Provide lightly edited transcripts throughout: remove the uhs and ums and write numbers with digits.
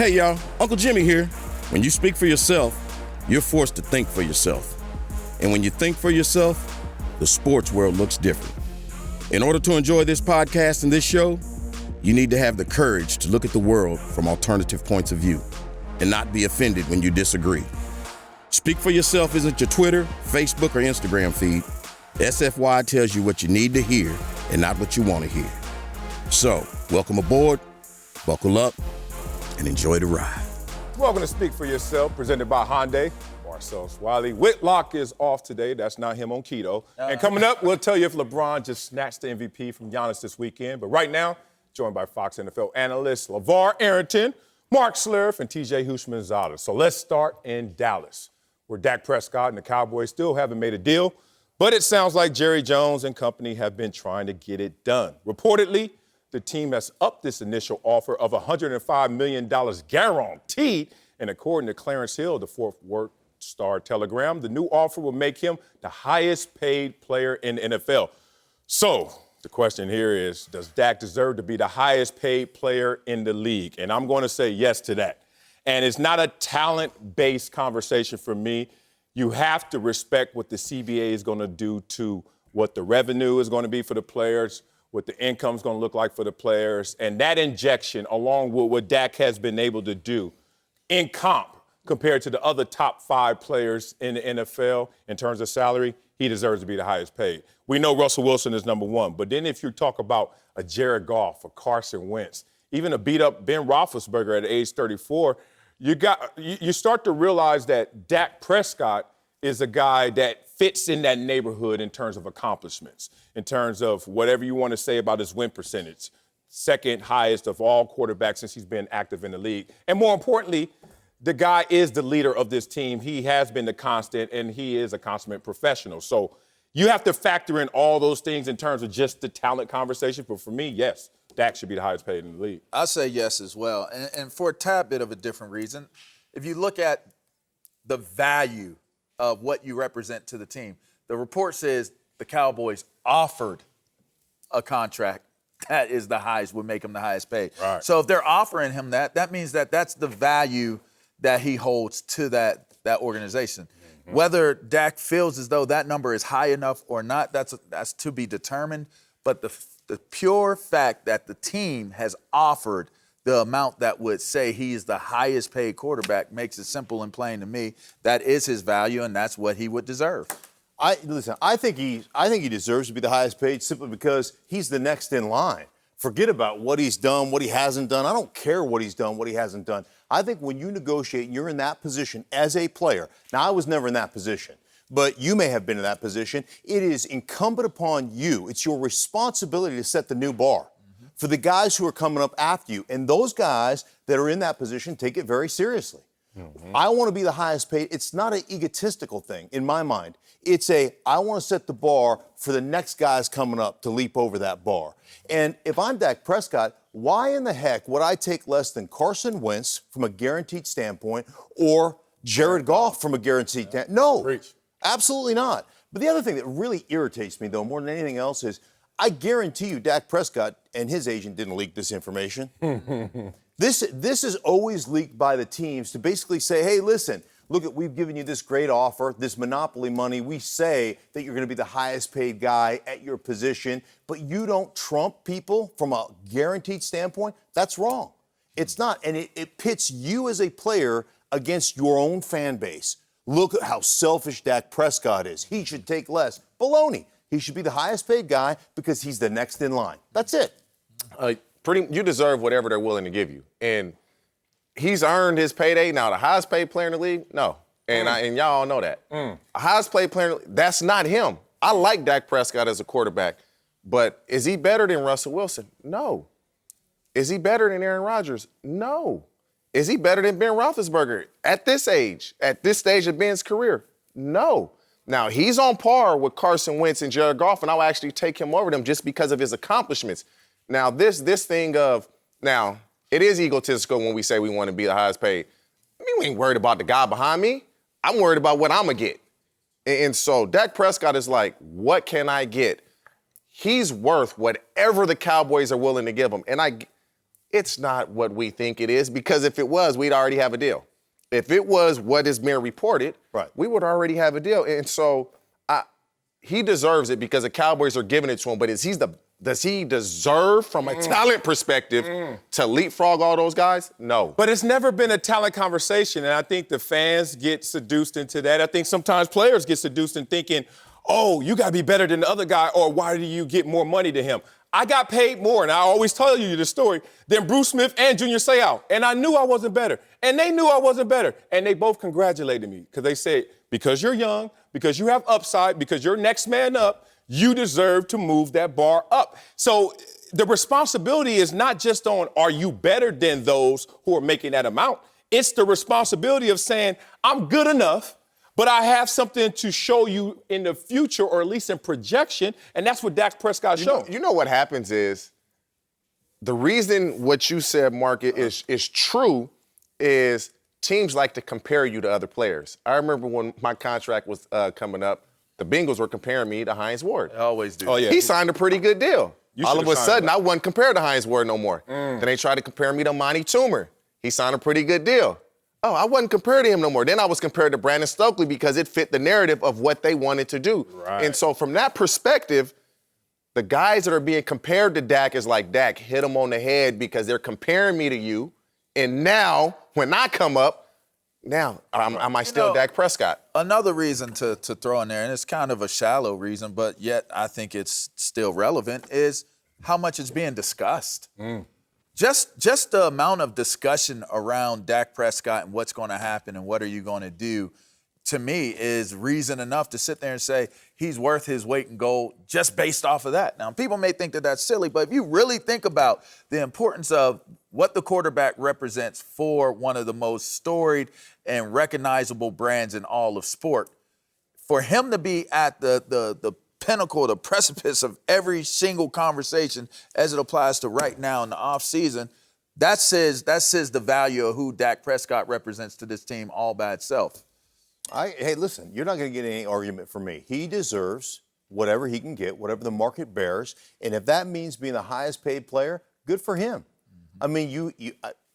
Hey y'all, Uncle Jimmy here. When you speak for yourself, you're forced to think for yourself. And when you think for yourself, the sports world looks different. In order to enjoy this podcast and this show, you need to have the courage to look at the world from alternative points of view and not be offended when you disagree. Speak for yourself isn't your Twitter, Facebook, or Instagram feed. SFY tells you what you need to hear and not what you want to hear. So, welcome aboard, buckle up, and enjoy the ride. Welcome to Speak for Yourself, presented by Hyundai. Marcellus Wiley. Whitlock is off today. That's not him on keto. And coming up, we'll tell you if LeBron just snatched the MVP from Giannis this weekend. But right now, joined by Fox NFL analysts LeVar Arrington, Mark Slurf, and TJ Hushmanzada. So let's start in Dallas, where Dak Prescott and the Cowboys still haven't made a deal. But it sounds like Jerry Jones and company have been trying to get it done. Reportedly, the team has upped this initial offer of $105 million guaranteed. And according to Clarence Hill, the Fort Worth Star-Telegram, the new offer will make him the highest paid player in the NFL. So the question here is, does Dak deserve to be the highest paid player in the league? And I'm going to say yes to that. And it's not a talent-based conversation for me. You have to respect what the CBA is going to do to what the revenue is going to be for the players, what the income is going to look like for the players. And that injection, along with what Dak has been able to do in comp compared to the other top 5 players in the NFL in terms of salary, he deserves to be the highest paid. We know Russell Wilson is number 1. But then if you talk about a Jared Goff, a Carson Wentz, even a beat-up Ben Roethlisberger at age 34, you start to realize that Dak Prescott is a guy that fits in that neighborhood in terms of accomplishments, in terms of whatever you want to say about his win percentage, second highest of all quarterbacks since he's been active in the league. And more importantly, the guy is the leader of this team. He has been the constant, and he is a consummate professional. So you have to factor in all those things in terms of just the talent conversation. But for me, yes, Dak should be the highest paid in the league. I say yes as well. And for a tad bit of a different reason, if you look at the value of what you represent to the team, the report says the Cowboys offered a contract that is the highest, would make him the highest paid. Right. So if they're offering him that, that means that that's the value that he holds to that organization. Mm-hmm. Whether Dak feels as though that number is high enough or not, that's to be determined. But the pure fact that the team has offered the amount that would say he is the highest paid quarterback makes it simple and plain to me. That is his value, and that's what he would deserve. I think he deserves to be the highest paid simply because he's the next in line. Forget about what he's done, what he hasn't done. I don't care what he's done, what he hasn't done. I think when you negotiate and you're in that position as a player, now I was never in that position, but you may have been in that position, it is incumbent upon you. It's your responsibility to set the new bar for the guys who are coming up after you. And those guys that are in that position take it very seriously. Mm-hmm. I want to be the highest paid. It's not an egotistical thing in my mind. It's I want to set the bar for the next guys coming up to leap over that bar. And if I'm Dak Prescott, why in the heck would I take less than Carson Wentz from a guaranteed standpoint or Jared Goff from a guaranteed standpoint? No, Preach. Absolutely not. But the other thing that really irritates me, though, more than anything else is I guarantee you Dak Prescott and his agent didn't leak this information. This is always leaked by the teams to basically say, hey, listen, we've given you this great offer, this monopoly money. We say that you're going to be the highest paid guy at your position, but you don't trump people from a guaranteed standpoint. That's wrong. It's not. And it pits you as a player against your own fan base. Look at how selfish Dak Prescott is. He should take less. Baloney. He should be the highest paid guy because he's the next in line. That's it. You deserve whatever they're willing to give you. And he's earned his payday. Now, the highest paid player in the league, no. And y'all all know that. A highest paid player, that's not him. I like Dak Prescott as a quarterback, but is he better than Russell Wilson? No. Is he better than Aaron Rodgers? No. Is he better than Ben Roethlisberger at this age, at this stage of Ben's career? No. Now, he's on par with Carson Wentz and Jared Goff, and I'll actually take him over them just because of his accomplishments. Now, this thing of, now, it is egotistical when we say we want to be the highest paid. I mean, we ain't worried about the guy behind me. I'm worried about what I'm going to get. And so Dak Prescott is like, what can I get? He's worth whatever the Cowboys are willing to give him. And it's not what we think it is, because if it was, we'd already have a deal. If it was what is being reported, we would already have a deal. And so he deserves it because the Cowboys are giving it to him. But does he deserve, from a talent perspective, to leapfrog all those guys? No. But it's never been a talent conversation, and I think the fans get seduced into that. I think sometimes players get seduced in thinking, oh, you got to be better than the other guy, or why do you get more money than him? I got paid more, and I always tell you the story, than Bruce Smith and Junior Seau. And I knew I wasn't better. And they knew I wasn't better. And they both congratulated me because they said, because you're young, because you have upside, because you're next man up, you deserve to move that bar up. So the responsibility is not just on, are you better than those who are making that amount? It's the responsibility of saying, I'm good enough, but I have something to show you in the future, or at least in projection, and that's what Dak Prescott showed. You know what happens is, the reason what you said, Mark, is true is teams like to compare you to other players. I remember when my contract was coming up, the Bengals were comparing me to Hines Ward. They always do. Oh, yeah. He signed a pretty good deal. All of a sudden, I I wasn't compared to Hines Ward no more. Then they tried to compare me to Monty Toomer. He signed a pretty good deal. Oh, I wasn't compared to him no more. Then I was compared to Brandon Stokely because it fit the narrative of what they wanted to do. Right. And so from that perspective, the guys that are being compared to Dak is like, Dak, hit him on the head because they're comparing me to you. And now, when I come up, now, am I still Dak Prescott? Another reason to throw in there, and it's kind of a shallow reason, but yet I think it's still relevant, is how much is being discussed. Just the amount of discussion around Dak Prescott and what's going to happen and what are you going to do, to me, is reason enough to sit there and say he's worth his weight in gold just based off of that. Now, people may think that that's silly, but if you really think about the importance of what the quarterback represents for one of the most storied and recognizable brands in all of sport, for him to be at the pinnacle, the precipice of every single conversation as it applies to right now in the offseason, that says the value of who Dak Prescott represents to this team all by itself. Hey, listen, you're not going to get any argument from me. He deserves whatever he can get, whatever the market bears. And if that means being the highest paid player, good for him. I mean,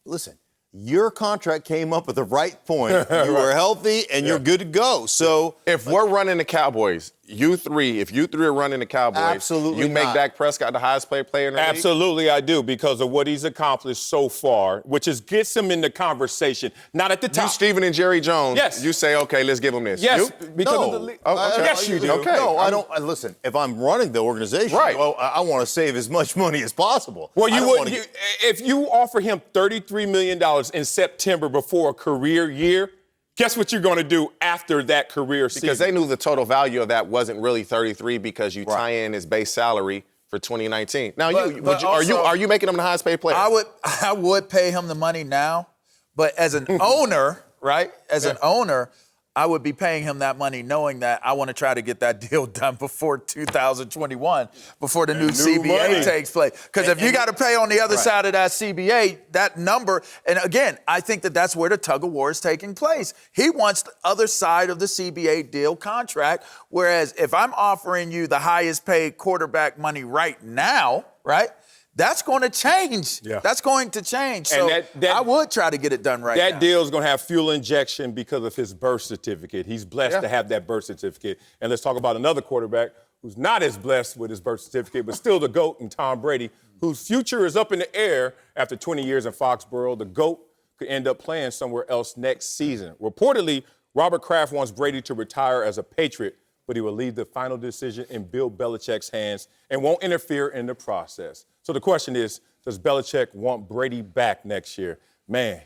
listen, your contract came up at the right point. You were healthy and you're good to go. So if we're running the Cowboys, if you three are running the Cowboys, absolutely you make not. Dak Prescott the highest paid player in the league? Absolutely, I do, because of what he's accomplished so far, which is gets him in the conversation, not at the top. You, Stephen and Jerry Jones, Yes. You say, okay, let's give him this. Yes, You? because of the league. Oh, okay. Yes, you do. Okay. No, I don't. Listen, if I'm running the organization, Right. well, I want to save as much money as possible. Well, I you don't would, wanna if you offer him $33 million in September before a career year, guess what you're going to do after that career season? Because they knew the total value of that wasn't really 33 because you tie in his base salary for 2019. Now, are you making him the highest paid player? I would pay him the money now, but as an owner, right? As an owner, I would be paying him that money knowing that I want to try to get that deal done before 2021, before the new CBA money takes place. Because if you got to pay on the other side of that CBA, that number, and again, I think that's where the tug of war is taking place. He wants the other side of the CBA deal contract, whereas if I'm offering you the highest paid quarterback money right now, right? That's going to change. Yeah. That's going to change. And So I would try to get it done right now. That deal is going to have fuel injection because of his birth certificate. He's blessed to have that birth certificate. And let's talk about another quarterback who's not as blessed with his birth certificate, but still the GOAT, and Tom Brady, whose future is up in the air after 20 years in Foxborough. The GOAT could end up playing somewhere else next season. Reportedly, Robert Kraft wants Brady to retire as a Patriot, but he will leave the final decision in Bill Belichick's hands and won't interfere in the process. So the question is, does Belichick want Brady back next year? Man,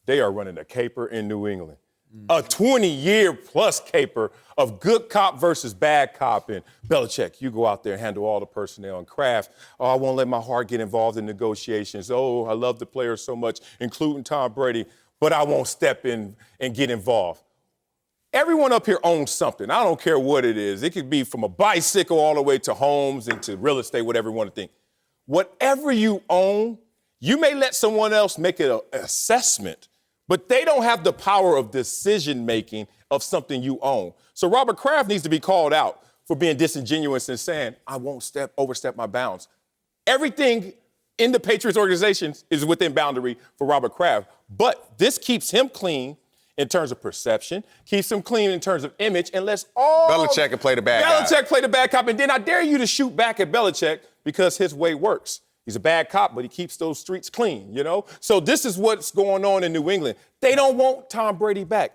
they are running a caper in New England. A 20-year-plus caper of good cop versus bad cop. And Belichick, you go out there and handle all the personnel. And Kraft, I won't let my heart get involved in negotiations. Oh, I love the players so much, including Tom Brady, but I won't step in and get involved. Everyone up here owns something. I don't care what it is. It could be from a bicycle all the way to homes and to real estate, whatever you want to think. Whatever you own, you may let someone else make an assessment, but they don't have the power of decision-making of something you own. So Robert Kraft needs to be called out for being disingenuous and saying, I won't overstep my bounds. Everything in the Patriots organization is within boundary for Robert Kraft. But this keeps him clean in terms of perception, keeps him clean in terms of image, and lets all Belichick can play the bad guy. Belichick play the bad cop, and then I dare you to shoot back at Belichick because his way works. He's a bad cop, but he keeps those streets clean, you know? So this is what's going on in New England. They don't want Tom Brady back.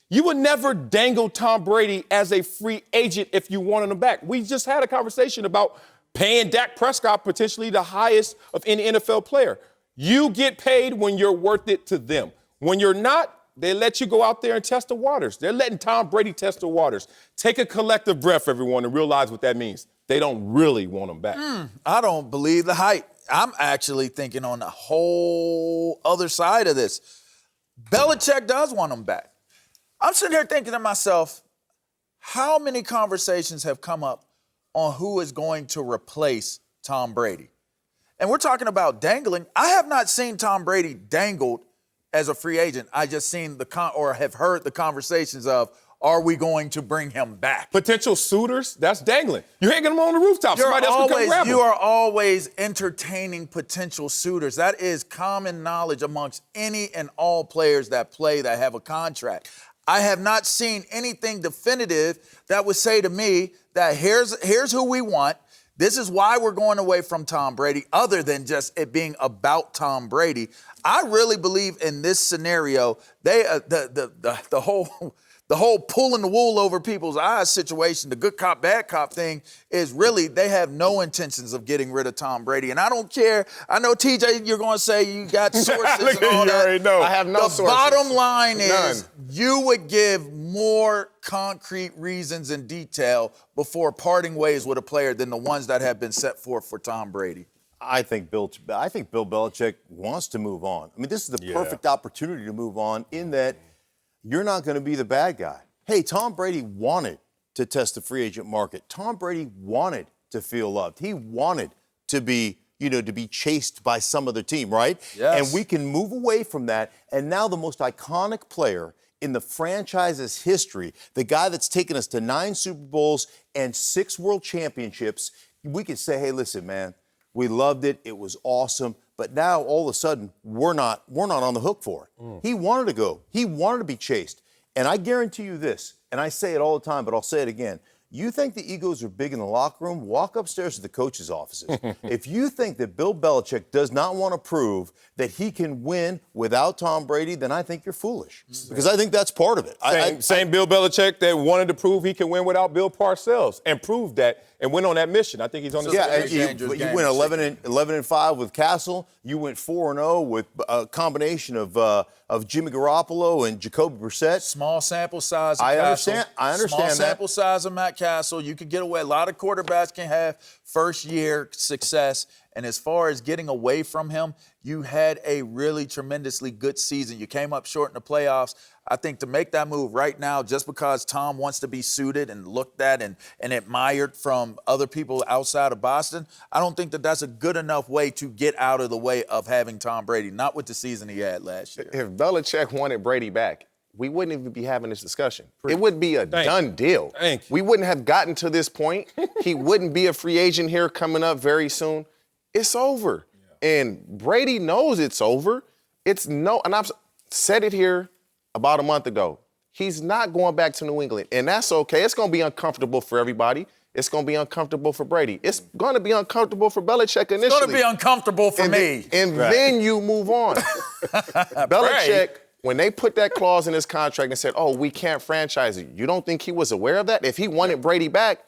You would never dangle Tom Brady as a free agent if you wanted him back. We just had a conversation about paying Dak Prescott potentially the highest of any NFL player. You get paid when you're worth it to them. When you're not, they let you go out there and test the waters. They're letting Tom Brady test the waters. Take a collective breath, everyone, and realize what that means. They don't really want him back. I don't believe the hype. I'm actually thinking on the whole other side of this. Belichick does want him back. I'm sitting here thinking to myself, how many conversations have come up on who is going to replace Tom Brady? And we're talking about dangling. I have not seen Tom Brady dangled as a free agent. I just seen or have heard the conversations of, are we going to bring him back? Potential suitors, that's dangling. You're hanging them on the rooftop. Somebody else will come grab them. You are always entertaining potential suitors. That is common knowledge amongst any and all players that play that have a contract. I have not seen anything definitive that would say to me that here's who we want. This is why we're going away from Tom Brady, other than just it being about Tom Brady. I really believe in this scenario, the whole pulling the wool over people's eyes situation, the good cop, bad cop thing is really they have no intentions of getting rid of Tom Brady. And I don't care. I know, TJ, you're going to say you got sources and all that. I have no sources. The bottom line is you would give more concrete reasons and detail before parting ways with a player than the ones that have been set forth for Tom Brady. I think Bill Belichick wants to move on. I mean, this is the perfect opportunity to move on in that you're not going to be the bad guy. Hey, Tom Brady wanted to test the free agent market. Tom Brady wanted to feel loved. He wanted to be, to be chased by some other team, right? Yes. And we can move away from that. And now the most iconic player in the franchise's history, the guy that's taken us to 9 Super Bowls and 6 world championships, we could say, hey, listen, man, we loved it. It was awesome. But now, all of a sudden, we're not on the hook for it. He wanted to go. He wanted to be chased. And I guarantee you this, and I say it all the time, but I'll say it again. You think the egos are big in the locker room? Walk upstairs to the coaches' offices. If you think that Bill Belichick does not want to prove that he can win without Tom Brady, then I think you're foolish. Because I think that's part of it. Same Bill Belichick that wanted to prove he can win without Bill Parcells and proved that and went on that mission. I think he's on the you went 11-5 with Castle. You went 4-0 with a combination of Jimmy Garoppolo and Jacoby Brissett. Small sample size of I Castle. understand Small that. sample size of Matt Castle. You could get away. A lot of quarterbacks can have first-year success. And as far as getting away from him, you had a really tremendously good season. You came up short in the playoffs. I think to make that move right now, just because Tom wants to be suited and looked at and admired from other people outside of Boston, I don't think that that's a good enough way to get out of the way of having Tom Brady, not with the season he had last year. If Belichick wanted Brady back, we wouldn't even be having this discussion. It would be a done deal. We wouldn't have gotten to this point. He wouldn't be a free agent here coming up very soon. It's over. Yeah. And Brady knows it's over. And I've said it here about a month ago. He's not going back to New England, and that's okay. It's going to be uncomfortable for everybody. It's going to be uncomfortable for Brady. It's going to be uncomfortable for Belichick initially. It's going to be uncomfortable for me. Then you move on. Belichick, when they put that clause in his contract and said, we can't franchise it, you don't think he was aware of that? If he wanted Brady back,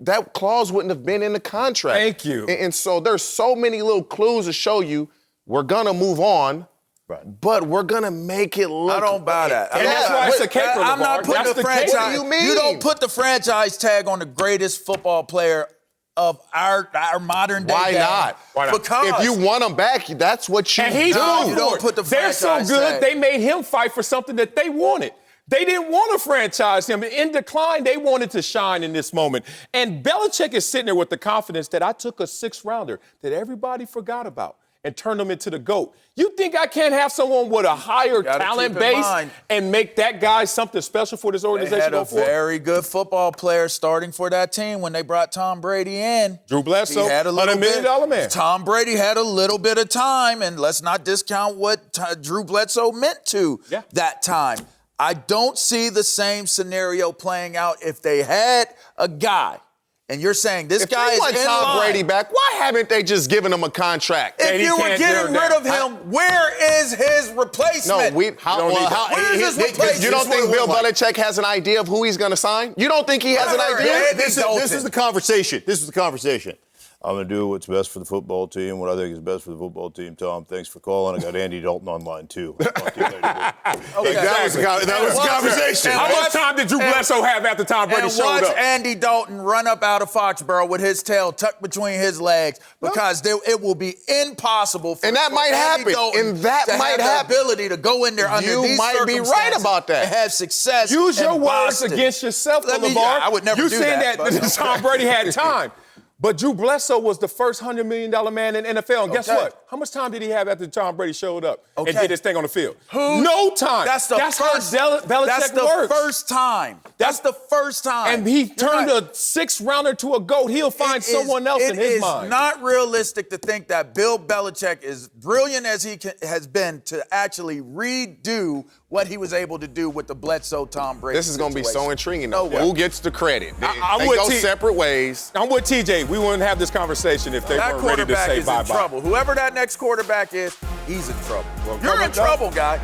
that clause wouldn't have been in the contract. Thank you. And so there's so many little clues to show you we're going to move on. Right. But we're going to make it look. I don't buy that. And that's why it's a caper. I'm not putting the franchise. What do you mean? You don't put the franchise tag on the greatest football player of our modern day. Why not? Because if you want him back, that's what you do. You don't put the franchise They're so good, tag. they made him fight for something that they wanted. They didn't want to franchise him. In decline, they wanted to shine in this moment. And Belichick is sitting there with the confidence that I took a 6th rounder that everybody forgot about. and turned him into the GOAT. You think I can't have someone with a higher talent base and make that guy something special for this organization? They had a very good football player starting for that team when they brought Tom Brady in. Drew Bledsoe, he had a $100 million man. Tom Brady had a little bit of time, and let's not discount what Drew Bledsoe meant to that time. I don't see the same scenario playing out if they had a guy. And you're saying this guy is in Tom line. Brady back, why haven't they just given him a contract? If you were getting rid of him, where is his replacement? No, where is his replacement? You don't think Bill Belichick has an idea of who he's going to sign? You don't think he has an idea? This is the conversation. This is the conversation. I'm going to do what's best for the football team, what I think is best for the football team. Tom, thanks for calling. I got Andy Dalton online, too. Talk to you later, That was the conversation. How much time did Drew Bledsoe have after Tom Brady showed up? Watch Andy Dalton run up out of Foxborough with his tail tucked between his legs because it will be impossible for Andy Dalton to have the ability to go in there under these circumstances. You might be right about that. And have success. Use your words Boston. against yourself, LeVar. I would never you do saying that. Tom Brady had time. But Drew Bledsoe was the first $100 million man in the NFL. And guess what? How much time did he have after Tom Brady showed up and did his thing on the field? No time. That's how Belichick works. First time. That's the first time. And he turned a six-rounder to a GOAT. He'll find someone else in his mind. It is not realistic to think that Bill Belichick, as brilliant as he has been, to actually redo what he was able to do with the Bledsoe Tom Brady This is going to be so intriguing. No way. Who gets the credit? They I'm go separate ways. I'm with TJ. We wouldn't have this conversation if they weren't ready to say bye-bye. That quarterback is in trouble. Whoever that next quarterback is, he's in trouble. You're in trouble, guy.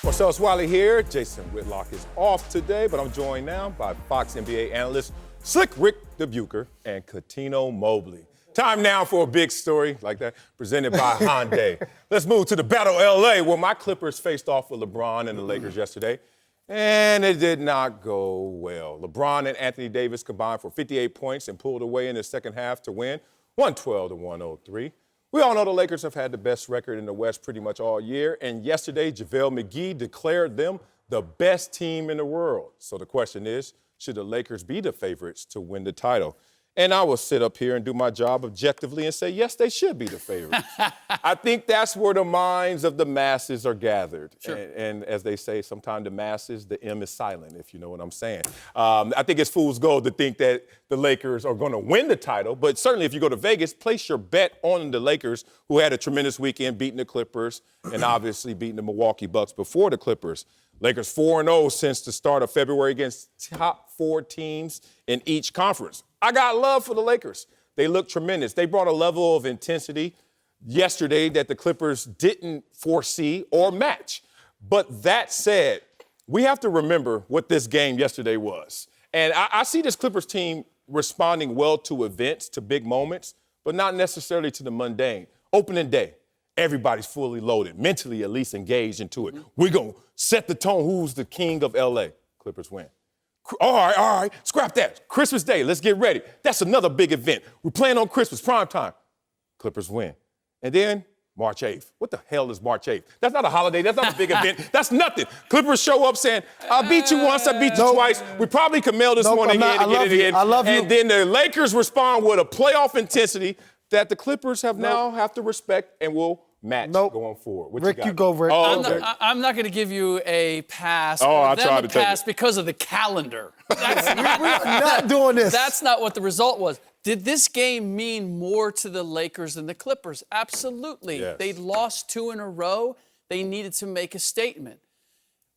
Marcellus Wiley here. Jason Whitlock is off today, but I'm joined now by Fox NBA analyst Slick Rick Dubuquer and Cuttino Mobley. Time now for a big story like that, presented by Hyundai. Let's move to the Battle LA, where my Clippers faced off with LeBron and the Lakers yesterday, and it did not go well. LeBron and Anthony Davis combined for 58 points and pulled away in the second half to win, 112-103. We all know the Lakers have had the best record in the West pretty much all year, and yesterday JaVale McGee declared them the best team in the world. So the question is, should the Lakers be the favorites to win the title? And I will sit up here and do my job objectively and say, yes, they should be the favorites. I think that's where the minds of the masses are gathered. Sure. And as they say, sometimes the masses, the M is silent, if you know what I'm saying. I think it's fool's gold to think that the Lakers are going to win the title. But certainly if you go to Vegas, place your bet on the Lakers, who had a tremendous weekend beating the Clippers and obviously beating the Milwaukee Bucks before the Clippers. Lakers 4-0 since the start of February against top 4 teams in each conference. I got love for the Lakers. They look tremendous. They brought a level of intensity yesterday that the Clippers didn't foresee or match. But that said, we have to remember what this game yesterday was. And I see this Clippers team responding well to events, to big moments, but not necessarily to the mundane. Opening day, everybody's fully loaded, mentally at least engaged into it. We're going to set the tone. Who's the king of L.A.? Clippers win. All right, scrap that. Christmas Day, let's get ready. That's another big event. We're playing on Christmas, prime time. Clippers win. And then March 8th. What the hell is March 8th? That's not a holiday. That's not a big event. That's nothing. Clippers show up saying, I beat you once, I beat you twice. We probably can mail this one again and get it again. I love you. And then the Lakers respond with a playoff intensity that the Clippers have to respect and will match going forward. What Rick, you go, Rick. I'm not going to give you a pass. I tried to take pass it. because of the calendar. We're not doing this. That's not what the result was. Did this game mean more to the Lakers than the Clippers? Absolutely. Yes. They lost 2 in a row. They needed to make a statement.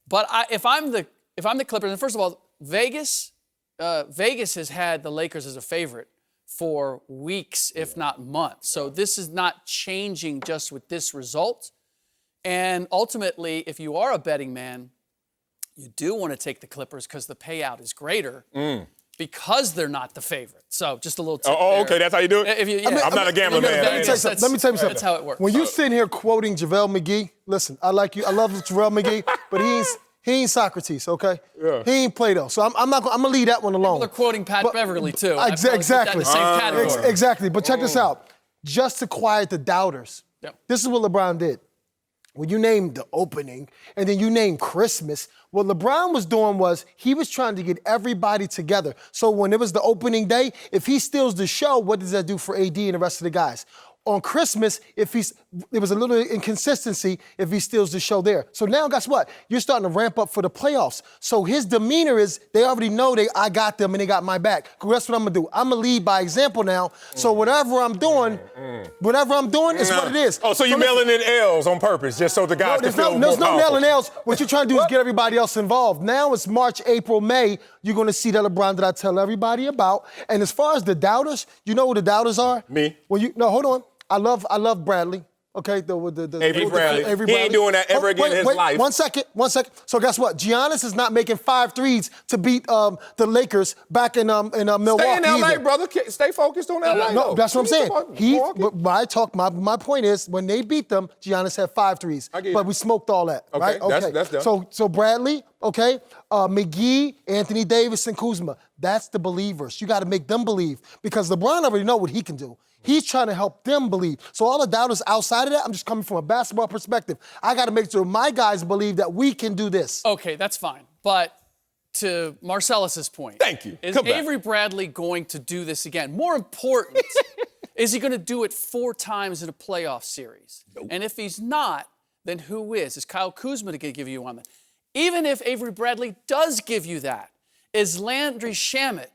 But if I'm the Clippers, and first of all, Vegas has had the Lakers as a favorite for weeks, if not months. So this is not changing just with this result. And ultimately, if you are a betting man, you do want to take the Clippers because the payout is greater because they're not the favorite. So just a little tip there. Okay, that's how you do it? I'm not a gambler, man. Let me tell you something. That's how it works. When you sitting here quoting JaVale McGee, listen, I like you. I love JaVale McGee, but he ain't Socrates, okay? Yeah. He ain't Plato. So I'm gonna leave that one alone. They're quoting Pat Beverly too. Exactly. The same category. Exactly. But check this out. Just to quiet the doubters. Yep. This is what LeBron did. when you named the opening and then you named Christmas, what LeBron was doing was he was trying to get everybody together. So when it was the opening day, if he steals the show, what does that do for AD and the rest of the guys? On Christmas, there was a little inconsistency if he steals the show there. So now, guess what? You're starting to ramp up for the playoffs. So his demeanor is, they already know I got them and they got my back. That's what I'm gonna do. I'm gonna lead by example now. So whatever I'm doing is what it is. Oh, so you're mailing in L's on purpose, just so the guys can feel more There's no powerful. mailing L's. What you're trying to do is get everybody else involved. Now it's March, April, May. You're gonna see that LeBron that I tell everybody about. And as far as the doubters, you know who the doubters are? Me. No, hold on. I love Bradley. Okay, Avery Bradley. He ain't doing that ever again in his life. One second. So guess what? Giannis is not making 5 threes to beat the Lakers back in Milwaukee. Stay in LA, either. brother. Stay focused on LA. No, that's what I'm saying. My point is, when they beat them, Giannis had 5 threes. But we smoked all that, okay, right? Okay, that's done. So Bradley, okay, McGee, Anthony Davis, and Kuzma. That's the believers. You got to make them believe because LeBron already know what he can do. He's trying to help them believe. So all the doubters outside of that, I'm just coming from a basketball perspective. I got to make sure my guys believe that we can do this. Okay, that's fine. But to Marcellus's point, thank you. Is Avery Bradley going to do this again? More important, is he going to do it 4 times in a playoff series? Nope. And if he's not, then who is? Is Kyle Kuzma to give you one? Even if Avery Bradley does give you that, is Landry Shamet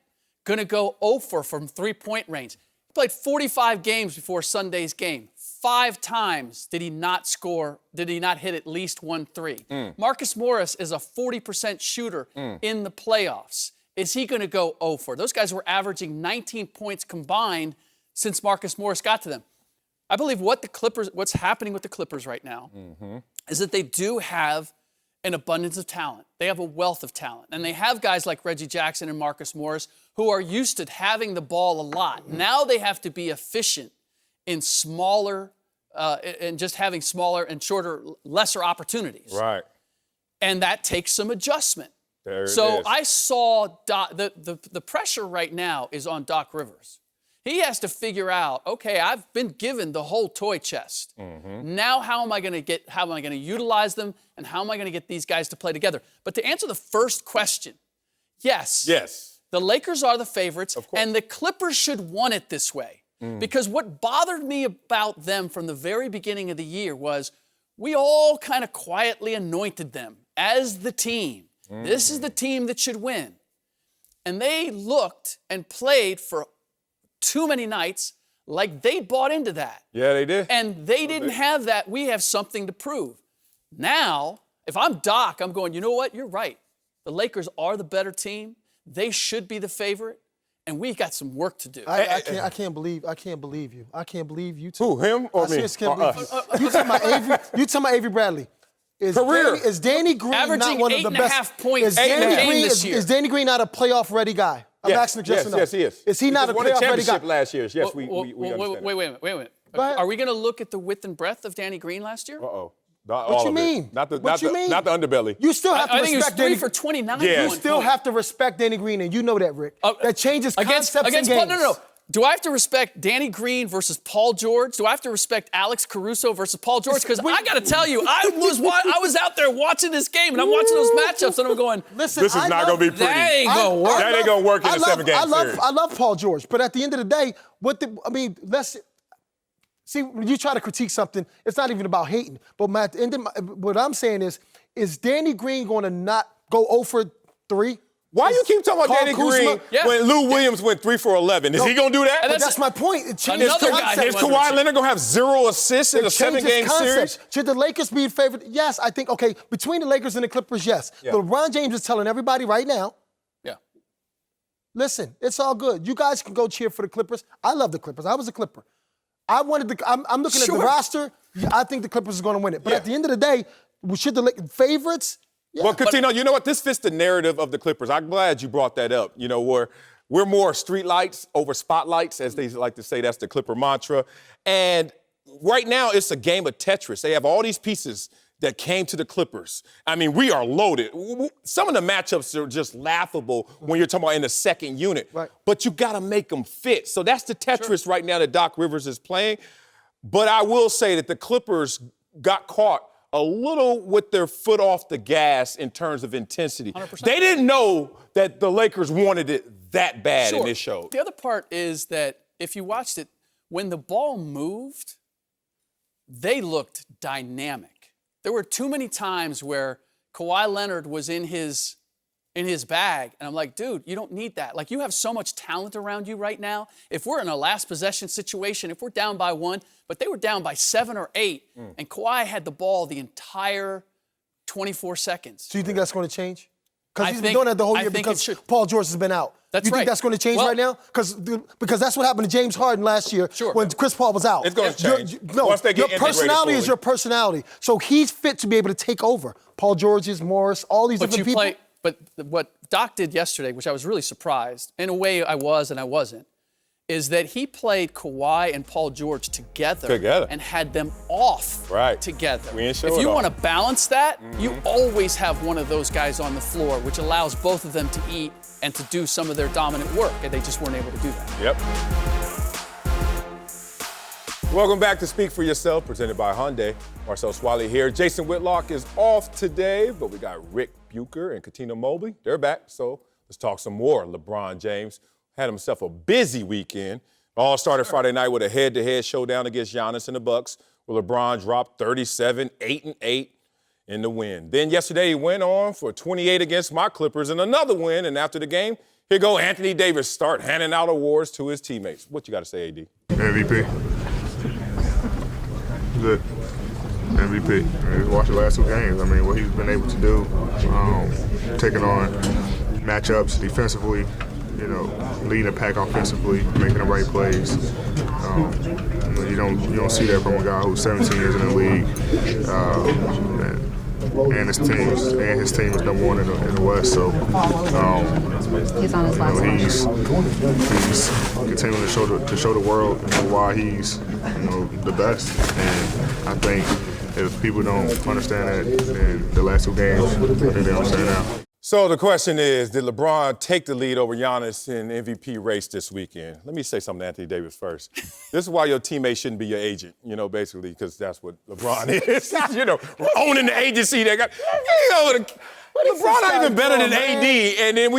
going to go 0 from 3-point range? He played 45 games before Sunday's game. 5 times did he not hit at least 1 3. Marcus Morris is a 40% shooter in the playoffs. Is he going to go 0? Those guys were averaging 19 points combined since Marcus Morris got to them. I believe what's happening with the Clippers right now is that they do have an abundance of talent. They have a wealth of talent. And they have guys like Reggie Jackson and Marcus Morris who are used to having the ball a lot. Now they have to be efficient in smaller, and just having smaller and shorter, lesser opportunities. Right. And that takes some adjustment. There it is. I saw the pressure right now is on Doc Rivers. He has to figure out, okay, I've been given the whole toy chest. Now how am I going to utilize them, and how am I going to get these guys to play together? But to answer the first question, yes. The Lakers are the favorites, and the Clippers should want it this way. Because what bothered me about them from the very beginning of the year was we all kind of quietly anointed them as the team. This is the team that should win. And they looked and played for too many nights like they bought into that. Yeah, they did. And they didn't have that. We have something to prove. Now, if I'm Doc, I'm going, you know what? You're right. The Lakers are the better team. They should be the favorite. And we got some work to do. I can't believe you. I can't believe you too. Who, him or me? You talking about Avery Bradley. Is Danny Green averaging not one of the best? 8.5 points this year. Is Danny Green not a playoff-ready guy? I'm asking just enough. Yes, he is. Is he not a playoff-ready guy? last year. Yes, we Wait understand. a minute. Are we going to look at the width and breadth of Danny Green last year? Uh-oh. What you mean? Not the underbelly. You still have to I think respect it was 3 Danny. for 29. You still have to respect Danny Green, and you know that, Rick. That changes concepts and games. No. Do I have to respect Danny Green versus Paul George? Do I have to respect Alex Caruso versus Paul George? Because I got to tell you, I was out there watching this game, and I'm watching those matchups, and I'm going, listen, this is not going to be pretty. That ain't going to work. That ain't going to work in a 7-game series. I love Paul George, but at the end of the day, see, when you try to critique something, it's not even about hating. But at the end of what I'm saying is Danny Green going to not go 0 for 3? Why you keep talking about Danny Green when Lou Williams went 3 for 11? Is he going to do that? That's my point. It changes concepts. Is Kawhi Leonard going to have 0 assists in a 7-game series? Should the Lakers be favored? Yes, I think, okay, between the Lakers and the Clippers, yes. Yeah. LeBron James is telling everybody right now, listen, it's all good. You guys can go cheer for the Clippers. I love the Clippers. I was a Clipper. I'm looking at the roster. I think the Clippers are going to win it. But at the end of the day, should the favorites? Yeah. Well, Coutinho, you know what? This fits the narrative of the Clippers. I'm glad you brought that up. You know, we're more street lights over spotlights, as they like to say. That's the Clipper mantra. And right now, it's a game of Tetris. They have all these pieces that came to the Clippers. I mean, we are loaded. Some of the matchups are just laughable when you're talking about in the second unit. Right. But you got to make them fit. So that's the Tetris right now that Doc Rivers is playing. But I will say that the Clippers got caught a little with their foot off the gas in terms of intensity. 100%. They didn't know that the Lakers wanted it that bad Sure. in this show. The other part is that if you watched it, when the ball moved, they looked dynamic. There were too many times where Kawhi Leonard was in his bag, and I'm like, dude, you don't need that. Like, you have so much talent around you right now. If we're in a last possession situation, if we're down by 1, but they were down by 7 or 8, and Kawhi had the ball the entire 24 seconds. Do you think that's going to change? Because I he's been think- doing that the whole I year think because it should. Paul George has been out. That's you right. think that's going to change Well- right now? Because that's what happened to James Harden last year when Chris Paul was out. It's going to change. No, Once they get your integrated personality is fully. your personality. So he's fit to be able to take over. Paul George's, Morris, all these different people. But what Doc did yesterday, which I was really surprised, in a way I was and I wasn't, is that he played Kawhi and Paul George together. And had them off together. We ain't show if it you off. want to balance that, you always have one of those guys on the floor, which allows both of them to eat and to do some of their dominant work, and they just weren't able to do that. Yep. Welcome back to Speak for Yourself, presented by Hyundai. Marcellus Wiley here. Jason Whitlock is off today, but we got Rick Bucher and Katina Mobley. They're back, so let's talk some more. LeBron James had himself a busy weekend. All started Friday night with a head-to-head showdown against Giannis and the Bucks, where LeBron dropped 37, 8-8 in the win. Then yesterday he went on for 28 against my Clippers and another win, and after the game, here go Anthony Davis start handing out awards to his teammates. What you got to say, AD? MVP. Good. MVP. Just watch the last 2 games. I mean, what he's been able to do, taking on matchups defensively, you know, leading the pack offensively, making the right plays. You don't see that from a guy who's 17 years in the league, and his team is number 1 in the West. So he's on his last one. He's continuing to show the world why he's the best. And I think if people don't understand that in the last 2 games, I think they understand now. So the question is, did LeBron take the lead over Giannis in the MVP race this weekend? Let me say something to Anthony Davis first. This is why your teammate shouldn't be your agent, basically, because that's what LeBron is. Owning the agency they got. LeBron not even better than AD, and then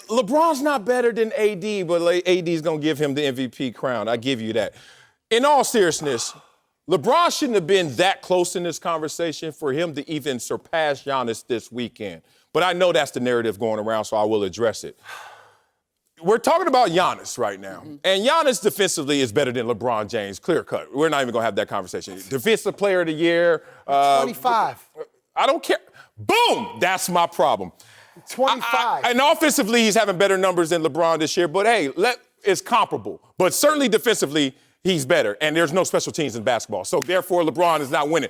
LeBron's not better than AD, but AD's gonna give him the MVP crown. I give you that. In all seriousness, LeBron shouldn't have been that close in this conversation for him to even surpass Giannis this weekend. But I know that's the narrative going around, so I will address it. We're talking about Giannis right now. And Giannis defensively is better than LeBron James, clear cut. We're not even going to have that conversation. Defensive player of the year. 25. I don't care. Boom! That's my problem. 25. And offensively, he's having better numbers than LeBron this year. But, hey, it's comparable. But certainly defensively, he's better, and there's no special teams in basketball. So, therefore, LeBron is not winning.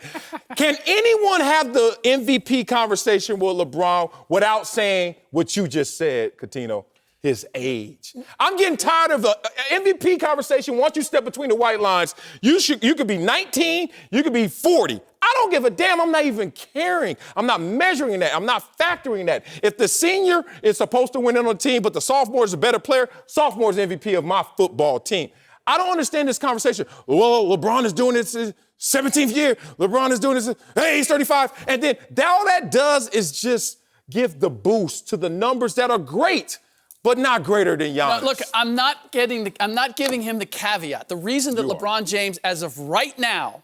Can anyone have the MVP conversation with LeBron without saying what you just said, Coutinho, his age? I'm getting tired of the MVP conversation. Once you step between the white lines, you could be 19, you could be 40. I don't give a damn. I'm not even caring. I'm not measuring that. I'm not factoring that. If the senior is supposed to win on the team, but the sophomore is a better player, sophomore is MVP of my football team. I don't understand this conversation. Well, LeBron is doing this his 17th year. LeBron is doing this. Hey, he's 35. And then all that does is just give the boost to the numbers that are great, but not greater than Giannis. Now, look, I'm not giving him the caveat. The reason that LeBron James, as of right now,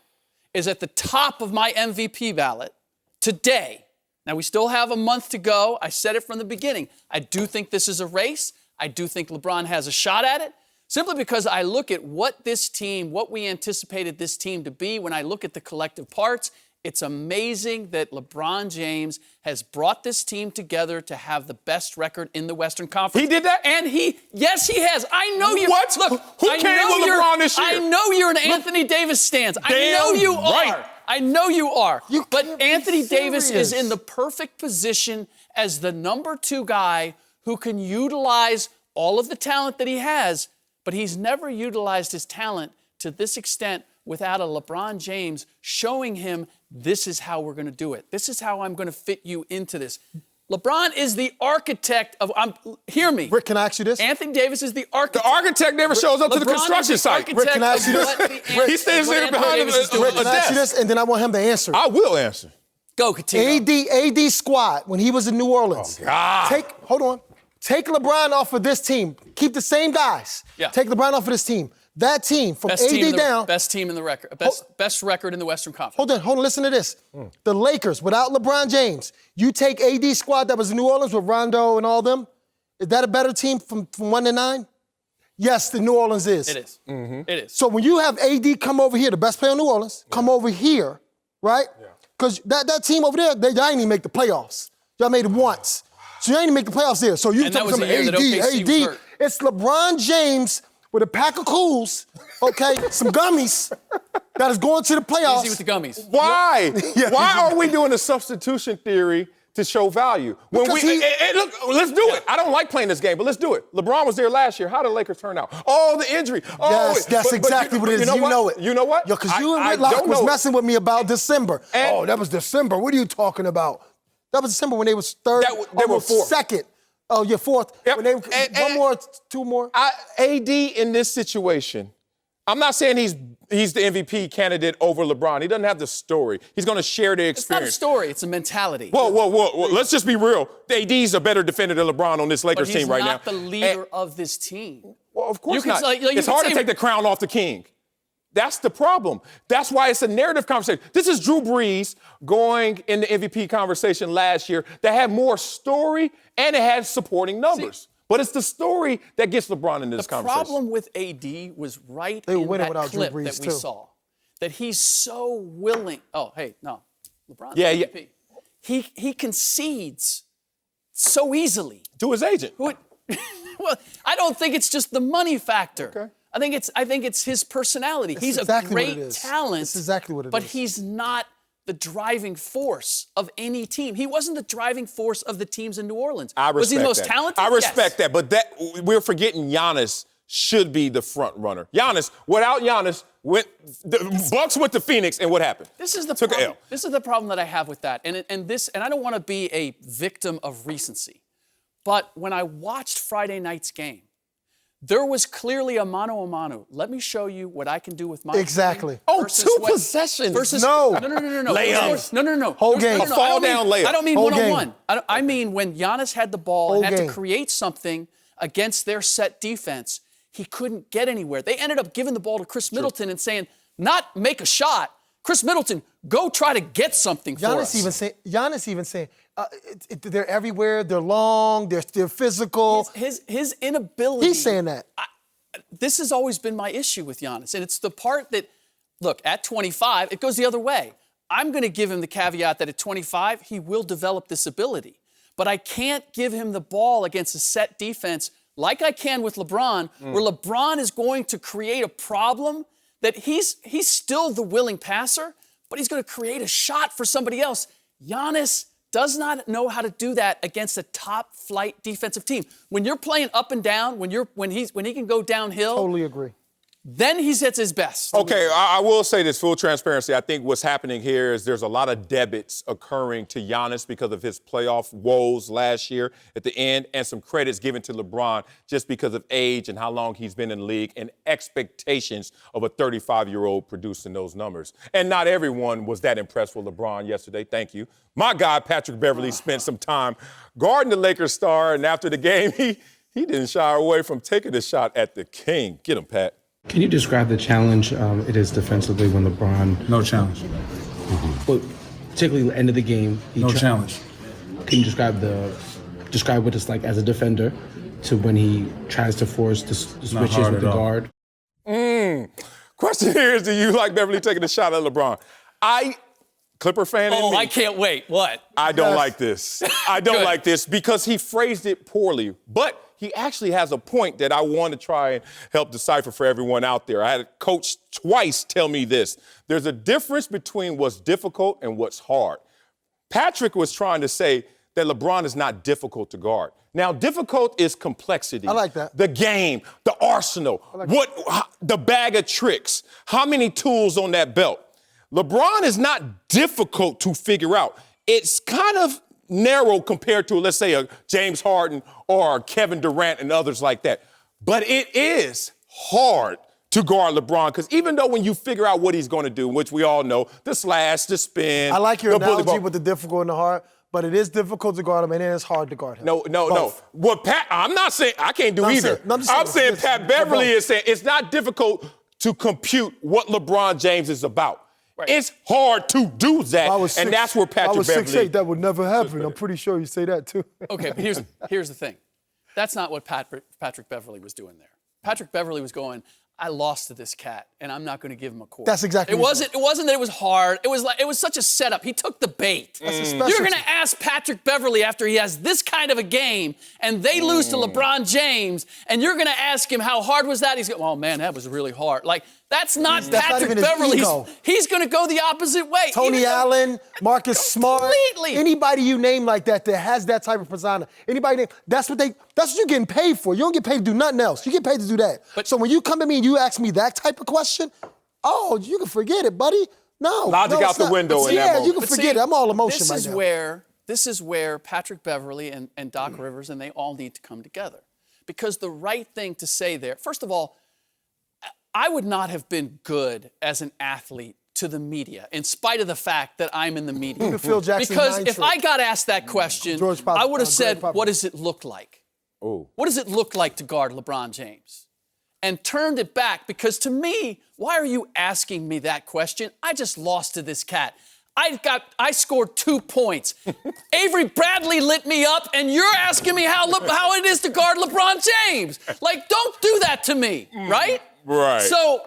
is at the top of my MVP ballot today. Now, we still have a month to go. I said it from the beginning. I do think this is a race. I do think LeBron has a shot at it. Simply because I look at what we anticipated this team to be, when I look at the collective parts, it's amazing that LeBron James has brought this team together to have the best record in the Western Conference. He did that? And yes, he has. I know you. What? Look, Who came with LeBron this year? I know you're an Anthony Davis stans. I know you are. I know you are. But Anthony Davis is in the perfect position as the number 2 guy who can utilize all of the talent that he has, but he's never utilized his talent to this extent without a LeBron James showing him, this is how we're going to do it. This is how I'm going to fit you into this. LeBron is the architect of, hear me. Rick, can I ask you this? Anthony Davis is the architect. The architect never shows up to the construction site. Rick, can I ask you this? He stands there behind Rick, can I ask you this? And then I want him to answer. I will answer. Go, Coutinho. AD squad when he was in New Orleans. Oh, God. Take LeBron off of this team. Keep the same guys. Yeah. Take LeBron off of this team. That team from AD down. Best team in the record. Best record in the Western Conference. Hold on. Listen to this. The Lakers without LeBron James. You take AD squad that was in New Orleans with Rondo and all them. Is that a better team from 1 to 9? Yes, the New Orleans is. It is. Mm-hmm. It is. So when you have AD come over here, the best player in New Orleans, come over here, right? Because that team over there, y'all ain't even make the playoffs. Y'all made it once. So you ain't even make the playoffs there. So you talking about AD. It's LeBron James with a pack of cools, okay, some gummies that is going to the playoffs. Easy with the gummies. Why? Why are we doing a substitution theory to show value? When look, let's do it. I don't like playing this game, but let's do it. LeBron was there last year. How did the Lakers turn out? Oh, the injury. Oh, yes, that's exactly what it is. You know it. You know what? Yo, because you and Whitlock was messing with me about December. That was December. What are you talking about? That was December when they was third. They were fourth. Second. Oh, you're fourth. Yep. When one more, two more. AD in this situation, I'm not saying he's the MVP candidate over LeBron. He doesn't have the story. He's going to share the experience. It's not a story. It's a mentality. Whoa. Let's just be real. AD's a better defender than LeBron on this Lakers team right now. But he's not the leader of this team. Well, of course not. It's hard to take the crown off the king. That's the problem. That's why it's a narrative conversation. This is Drew Brees going in the MVP conversation last year that had more story and it had supporting numbers. But it's the story that gets LeBron in this conversation. The problem with AD was right in that clip that we saw. That he's so willing. Oh, hey, no. LeBron's MVP. He concedes so easily. To his agent. Well, I don't think it's just the money factor. Okay. I think it's his personality. He's a great talent. That's exactly what it is. But he's not the driving force of any team. He wasn't the driving force of the teams in New Orleans. I respect was he the most that. talented? I respect that, but we're forgetting Giannis should be the front runner. Giannis, without Giannis, the Bucks went to Phoenix, and what happened? This is the Took problem. an L. This is the problem that I have with that, and I don't want to be a victim of recency, but when I watched Friday night's game, there was clearly a mano-a-mano. Let me show you what I can do with my Exactly. game. Oh, two possessions. No. No. Layups. No. Whole game. A fall-down layup. I don't mean Whole one-on-one. I mean when Giannis had the ball and had to create something against their set defense, he couldn't get anywhere. They ended up giving the ball to Chris Middleton and saying, not make a shot. Chris Middleton, go try to get something for us. Giannis even saying, they're everywhere, they're long, they're physical. His inability. He's saying that. This has always been my issue with Giannis, and it's the part that, look, at 25, it goes the other way. I'm going to give him the caveat that at 25, he will develop this ability. But I can't give him the ball against a set defense like I can with LeBron, where LeBron is going to create a problem that he's still the willing passer, but he's going to create a shot for somebody else. Giannis does not know how to do that against a top-flight defensive team. When you're playing up and down, when he can go downhill, Totally agree. then he's at his best. Okay, I will say this, full transparency. I think what's happening here is there's a lot of debits occurring to Giannis because of his playoff woes last year at the end, and some credits given to LeBron just because of age and how long he's been in the league and expectations of a 35-year-old producing those numbers. And not everyone was that impressed with LeBron yesterday. Thank you. My guy, Patrick Beverley, spent some time guarding the Lakers star, and after the game, he didn't shy away from taking a shot at the king. Get him, Pat. Can you describe the challenge it is defensively when LeBron... No challenge. Well, particularly the end of the game... No challenge. Can you describe what it's like as a defender to when he tries to force the switches with the guard? Question here is, do you like Beverly taking a shot at LeBron? Clipper fan in me. I can't wait. What? I don't like this. I don't like this because he phrased it poorly. But he actually has a point that I want to try and help decipher for everyone out there. I had a coach twice tell me this. There's a difference between what's difficult and what's hard. Patrick was trying to say that LeBron is not difficult to guard. Now, difficult is complexity. I like that. The game, the arsenal, the bag of tricks, how many tools on that belt. LeBron is not difficult to figure out. It's kind of narrow compared to, let's say, a James Harden or Kevin Durant and others like that. But it is hard to guard LeBron. Because even though when you figure out what he's going to do, which we all know, the slash, the spin. I like your the bully analogy ball. with the difficult and the hard, but it is difficult to guard him, and it is hard to guard him. No. Both. What Pat? I'm not saying I can't do No, I'm either. saying- no, I'm just I'm saying, saying Pat Beverly both. is saying it's not difficult to compute what LeBron James is about. Right. It's hard to do that, and that's where I Patrick was Beverly. 6'8", that would never happen. I'm pretty sure you say that too. Okay, but here's the thing. That's not what Patrick Beverly was doing there. Patrick Beverly was going, I lost to this cat, and I'm not going to give him a quarter. That's exactly It what wasn't. It wasn't that it was hard. It was such a setup. He took the bait. That's a You're specialty. going to ask Patrick Beverly after he has this kind of a game, and they lose to LeBron James, and you're going to ask him how hard was that? He's going, oh man, that was really hard. Like that's not That's not Patrick even his Beverly. ego. He's going to go the opposite way. Tony Even though- Allen, Marcus Smart, Completely. anybody you name like that has that type of persona. Anybody that's what you're getting paid for. You don't get paid to do nothing else. You get paid to do that. So when you come to me and you ask me that type of question, oh, you can forget it, buddy. No. Logic no, out it's the not. window in that Yeah, moment. you can But forget see, it. I'm all emotion right now. This is where Patrick Beverly and Doc Rivers and they all need to come together. Because the right thing to say there, first of all, I would not have been good as an athlete to the media, in spite of the fact that I'm in the media. The Phil Jackson Because nine if trick. I got asked that question, George Pop- I would have Greg said, Popovich. what does it look like? What does it look like to guard LeBron James? And turned it back because to me, why are you asking me that question? I just lost to this cat. I scored 2 points. Avery Bradley lit me up, and you're asking me how it is to guard LeBron James. Like, don't do that to me, right? Right. So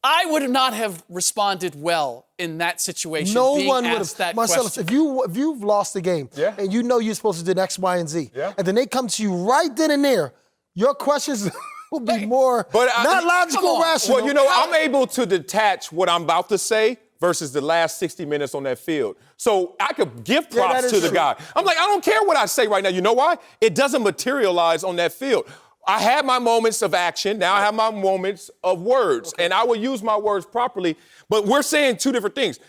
I would not have responded well in that situation. No being one would asked have. that Marcellus, question. if you've lost the game and you know you're supposed to do X, Y, and Z, Yeah. and then they come to you right then and there, your questions will be more not logical, come on. rational. Well, you know, I'm able to detach what I'm about to say versus the last 60 minutes on that field. So I could give Yeah, that props is to the true. guy. I'm like, I don't care what I say right now. You know why? It doesn't materialize on that field. I had my moments of action. Now I have my moments of words. And I will use my words properly. But we're saying two different things.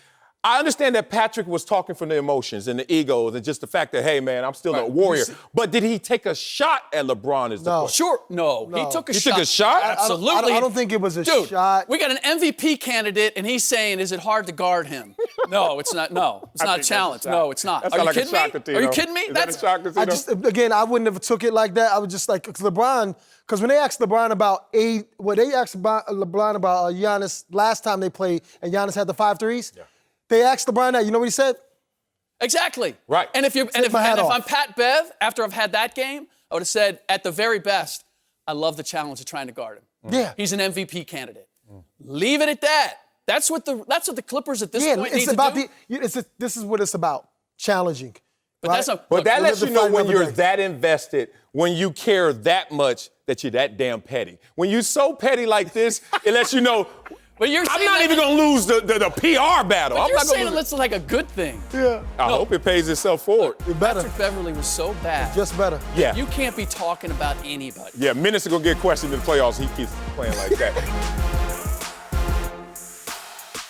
I understand that Patrick was talking from the emotions and the egos and just the fact that, hey, man, I'm still a warrior. But did he take a shot at LeBron is the No. question. Sure, no. He took a He shot. took a shot? Absolutely. I don't think it was a Dude, shot. we got an MVP candidate, and he's saying, is it hard to guard him? No, it's not. No, it's I not a think challenge. that's a shot. No, it's not. That Are you sound like a kidding shock me? to Tino. Are you kidding me? Is that a shock to Tino? Again, I wouldn't have took it like that. I was just like, because LeBron, because when they asked LeBron about LeBron about Giannis last time they played, and Giannis had the 5 threes, they asked LeBron that. You know what he said? Exactly. Right. And if my hat off. I'm Pat Bev, after I've had that game, I would have said, at the very best, I love the challenge of trying to guard him. Yeah. He's an MVP candidate. Leave it at that. That's what the Clippers at this point it's need about to do. this is what it's about. Challenging. But right? that's not. But look, that we'll lets live you to know fight when another you're day. that invested, when you care that much that you're that damn petty. When you're so petty like this, it lets you know, But you're I'm saying not that- even going to lose the PR battle. But I'm you're not saying going it to looks like a good thing. Yeah. I hope it pays itself forward. Better. Patrick Beverly was so bad. Just better. Yeah. You can't be talking about anybody. Yeah, minutes are going to get questioned in the playoffs. He keeps playing like that.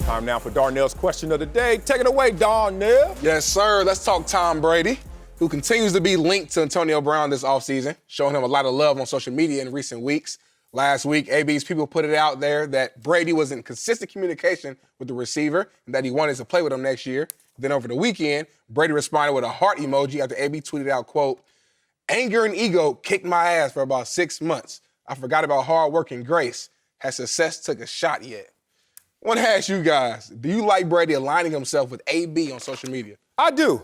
Time now for Darnell's question of the day. Take it away, Darnell. Yes, sir. Let's talk Tom Brady, who continues to be linked to Antonio Brown this offseason, showing him a lot of love on social media in recent weeks. Last week, AB's people put it out there that Brady was in consistent communication with the receiver and that he wanted to play with him next year. Then over the weekend, Brady responded with a heart emoji after AB tweeted out, quote, "Anger and ego kicked my ass for about 6 months. I forgot about hard work and grace. Has success took a shot yet?" I want to ask you guys, do you like Brady aligning himself with AB on social media? I do.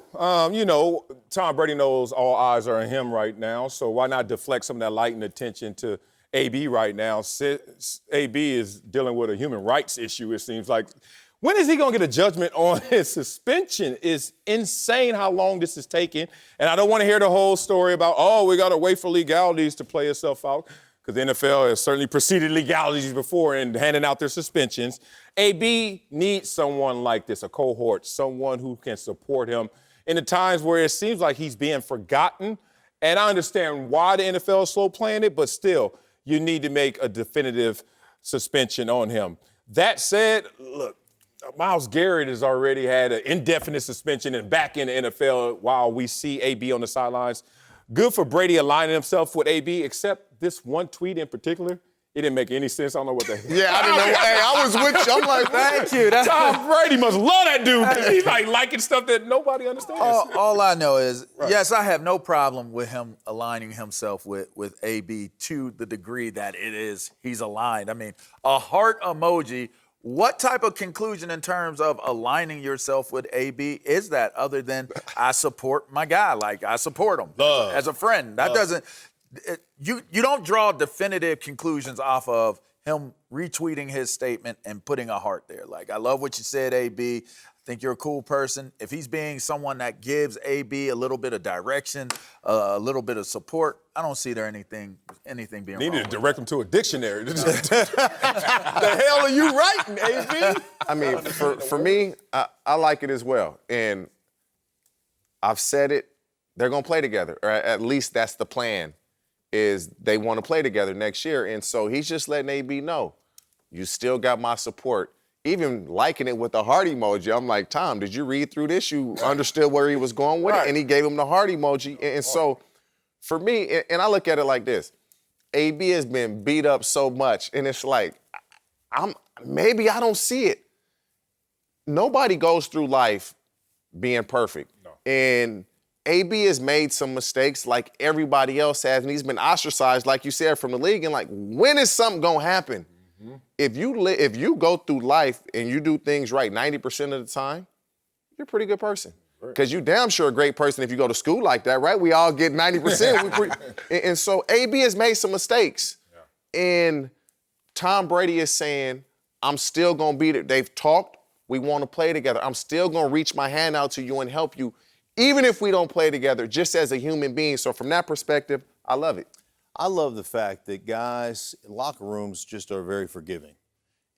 You know, Tom Brady knows all eyes are on him right now, so why not deflect some of that light and attention to AB right now? AB is dealing with a human rights issue, it seems like. When is he going to get a judgment on his suspension? It's insane how long this is taking. And I don't want to hear the whole story about, oh, we got to wait for legalities to play itself out, because the NFL has certainly preceded legalities before in handing out their suspensions. AB needs someone like this, a cohort, someone who can support him in the times where it seems like he's being forgotten. And I understand why the NFL is slow playing it, but still, you need to make a definitive suspension on him. That said, look, Myles Garrett has already had an indefinite suspension and back in the NFL while we see AB on the sidelines. Good for Brady aligning himself with AB, except this one tweet in particular. It didn't make any sense. I don't know what the hell. Yeah, I didn't know. Hey, I was with you. I'm like, Thank you. Tom Brady must love that dude. He's like liking stuff that nobody understands. All I know is, yes, I have no problem with him aligning himself with AB to the degree that he's aligned. I mean, a heart emoji. What type of conclusion in terms of aligning yourself with AB is that other than I support my guy, like I support him as a friend? That doesn't. You don't draw definitive conclusions off of him retweeting his statement and putting a heart there. Like, I love what you said, AB. I think you're a cool person. If he's being someone that gives AB a little bit of direction, a little bit of support, I don't see there anything being Need wrong. to direct him to a dictionary. The hell are you writing, AB? I mean, for me, I like it as well. And I've said it, they're going to play together, or at least that's the plan, is they want to play together next year. And so he's just letting AB know, you still got my support. Even liking it with the heart emoji. I'm like, Tom, did you read through this? You understood where he was going with it? And he gave him the heart emoji. And so for me, and I look at it like this, AB has been beat up so much, and it's like, maybe I don't see it. Nobody goes through life being perfect. No. And AB has made some mistakes like everybody else has, and he's been ostracized, like you said, from the league. And like, when is something gonna happen? Mm-hmm. If you go through life and you do things right 90% of the time, you're a pretty good person. Because you damn sure a great person if you go to school like that, right? We all get 90%. And so AB has made some mistakes. Yeah. And Tom Brady is saying, I'm still gonna be there. They've talked, we wanna play together. I'm still gonna reach my hand out to you and help you, even if we don't play together, just as a human being. So from that perspective, I love it. I love the fact that guys in locker rooms just are very forgiving.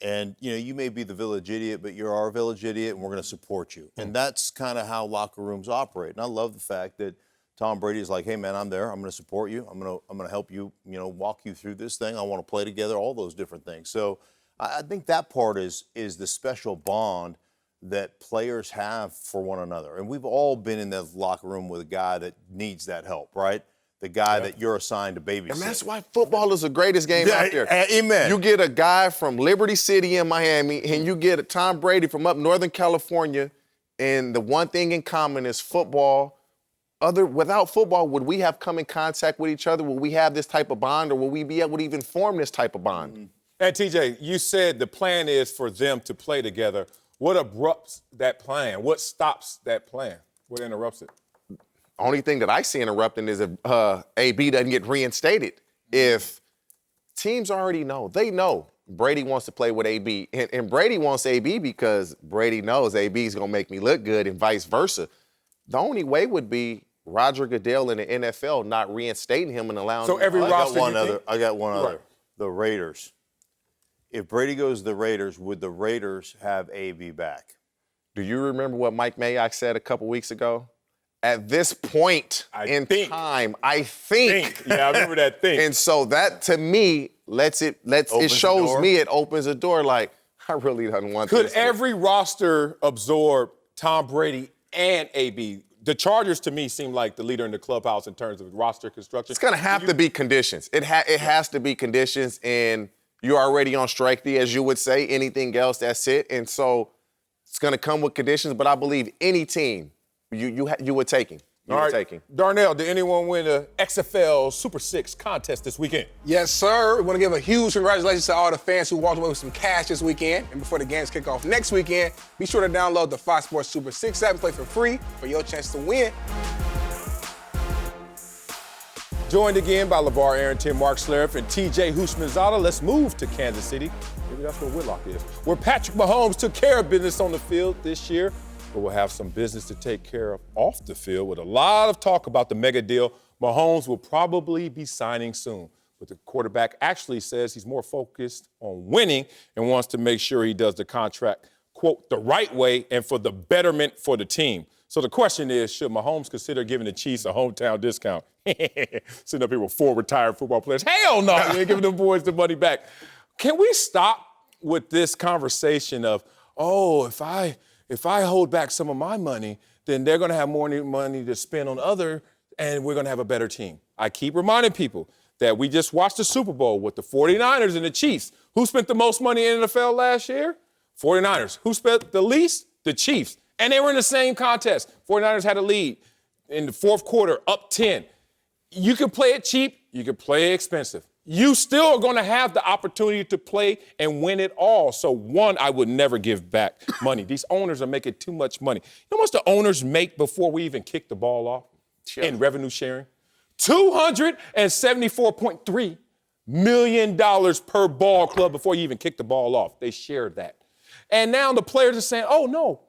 And, you may be the village idiot, but you're our village idiot, and we're going to support you. And that's kind of how locker rooms operate. And I love the fact that Tom Brady is like, hey, man, I'm there. I'm going to support you. I'm going to help you, walk you through this thing. I want to play together, all those different things. So I think that part is the special bond that players have for one another. And we've all been in the locker room with a guy that needs that help, right? The guy that you're assigned to babysit. And that's why football is the greatest game out there. Amen. You get a guy from Liberty City in Miami, and you get a Tom Brady from up Northern California, and the one thing in common is football. Without football, would we have come in contact with each other? Would we have this type of bond, or will we be able to even form this type of bond? Mm-hmm. And TJ, you said the plan is for them to play together. What abrupts that plan? What stops that plan? What interrupts it? Only thing that I see interrupting is if AB doesn't get reinstated. If teams already know, they know Brady wants to play with AB. And Brady wants AB because Brady knows AB's going to make me look good and vice versa. The only way would be Roger Goodell in the NFL not reinstating him and allowing him. Every roster I got one other. The Raiders. If Brady goes to the Raiders, would the Raiders have AB back? Do you remember what Mike Mayock said a couple weeks ago? At this point in time, I think. Yeah, I remember that thing. And so that, to me, it shows me it opens a door like, I really don't want this. Could every roster absorb Tom Brady and AB? The Chargers, to me, seem like the leader in the clubhouse in terms of roster construction. It's going to have to be conditions. It has to be conditions, and you're already on strike, as you would say. Anything else, that's it. And so it's going to come with conditions, but I believe any team, you would take him. You would take him. Darnell, did anyone win the XFL Super 6 contest this weekend? Yes, sir. We want to give a huge congratulations to all the fans who walked away with some cash this weekend. And before the games kick off next weekend, be sure to download the Fox Sports Super 6 app and play for free for your chance to win. Joined again by LeVar Arrington, Mark Schlereth, and TJ Houshmandzadeh. Let's move to Kansas City. Maybe that's where Whitlock is. Where Patrick Mahomes took care of business on the field this year. But we'll have some business to take care of off the field with a lot of talk about the mega deal Mahomes will probably be signing soon. But the quarterback actually says he's more focused on winning and wants to make sure he does the contract, quote, the right way and for the betterment for the team. So the question is, should Mahomes consider giving the Chiefs a hometown discount? Sitting up here with 4 retired football players. Hell no, you ain't giving them boys the money back. Can we stop with this conversation of, if I hold back some of my money, then they're going to have more money to spend on other, and we're going to have a better team. I keep reminding people, that we just watched the Super Bowl with the 49ers and the Chiefs. Who spent the most money in the NFL last year? 49ers. Who spent the least? The Chiefs. And they were in the same contest. 49ers had a lead in the fourth quarter, up 10. You can play it cheap. You can play it expensive. You still are going to have the opportunity to play and win it all. So, one, I would never give back money. These owners are making too much money. You know how much the owners make before we even kick the ball off in revenue sharing? $274.3 million per ball club before you even kick the ball off. They shared that. And now the players are saying, oh, no,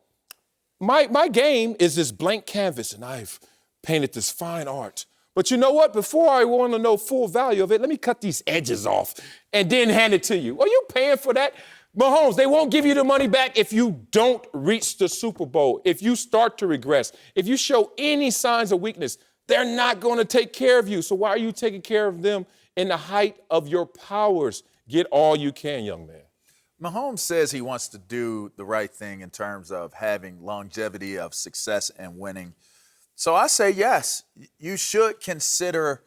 my game is this blank canvas, and I've painted this fine art. But you know what? Before I want to know full value of it, let me cut these edges off and then hand it to you. Are you paying for that? Mahomes, they won't give you the money back if you don't reach the Super Bowl, if you start to regress, if you show any signs of weakness. They're not going to take care of you. So why are you taking care of them in the height of your powers? Get all you can, young man. Mahomes says he wants to do the right thing in terms of having longevity of success and winning. So I say yes, you should consider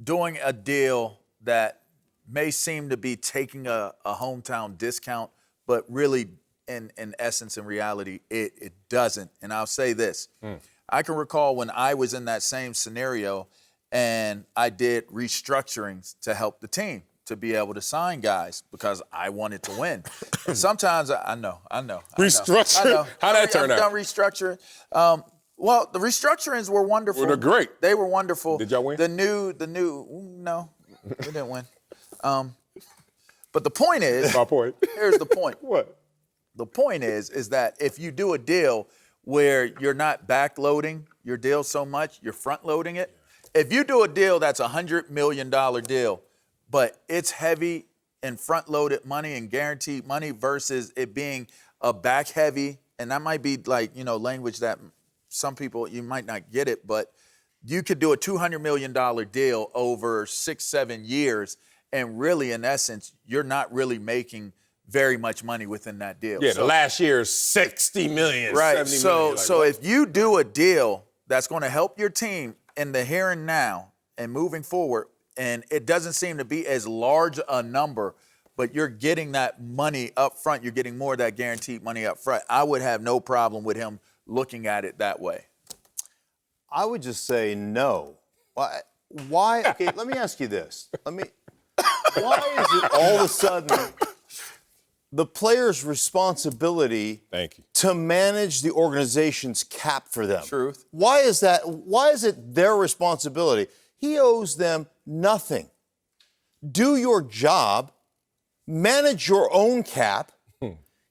doing a deal that may seem to be taking a hometown discount, but really in essence, in reality, it doesn't. And I'll say this. I can recall when I was in that same scenario and I did restructurings to help the team to be able to sign guys because I wanted to win. And sometimes I know. Restructuring? How'd that turn out? I've done restructuring. Well, the restructurings were wonderful. Well, they're great. They were wonderful. Did y'all win? No, we didn't win. But the point is, my point. Here's the point. What? The point is that if you do a deal where you're not backloading your deal so much, you're front loading it. If you do a deal that's a $100 million deal, but it's heavy in front loaded money and guaranteed money versus it being a back heavy, and that might be like, language that some people, you might not get it, but you could do a $200 million deal over 6-7 years, and really, in essence, you're not really making very much money within that deal. Yeah, the last year is $60 million, right. $70 million. So if you do a deal that's going to help your team in the here and now and moving forward, and it doesn't seem to be as large a number, but you're getting that money up front, you're getting more of that guaranteed money up front, I would have no problem with him looking at it that way. I would just say no. Why? Okay, let me ask you this. Why is it all of a sudden the player's responsibility to manage the organization's cap for them? Truth. Why is that? Why is it their responsibility? He owes them nothing. Do your job, manage your own cap.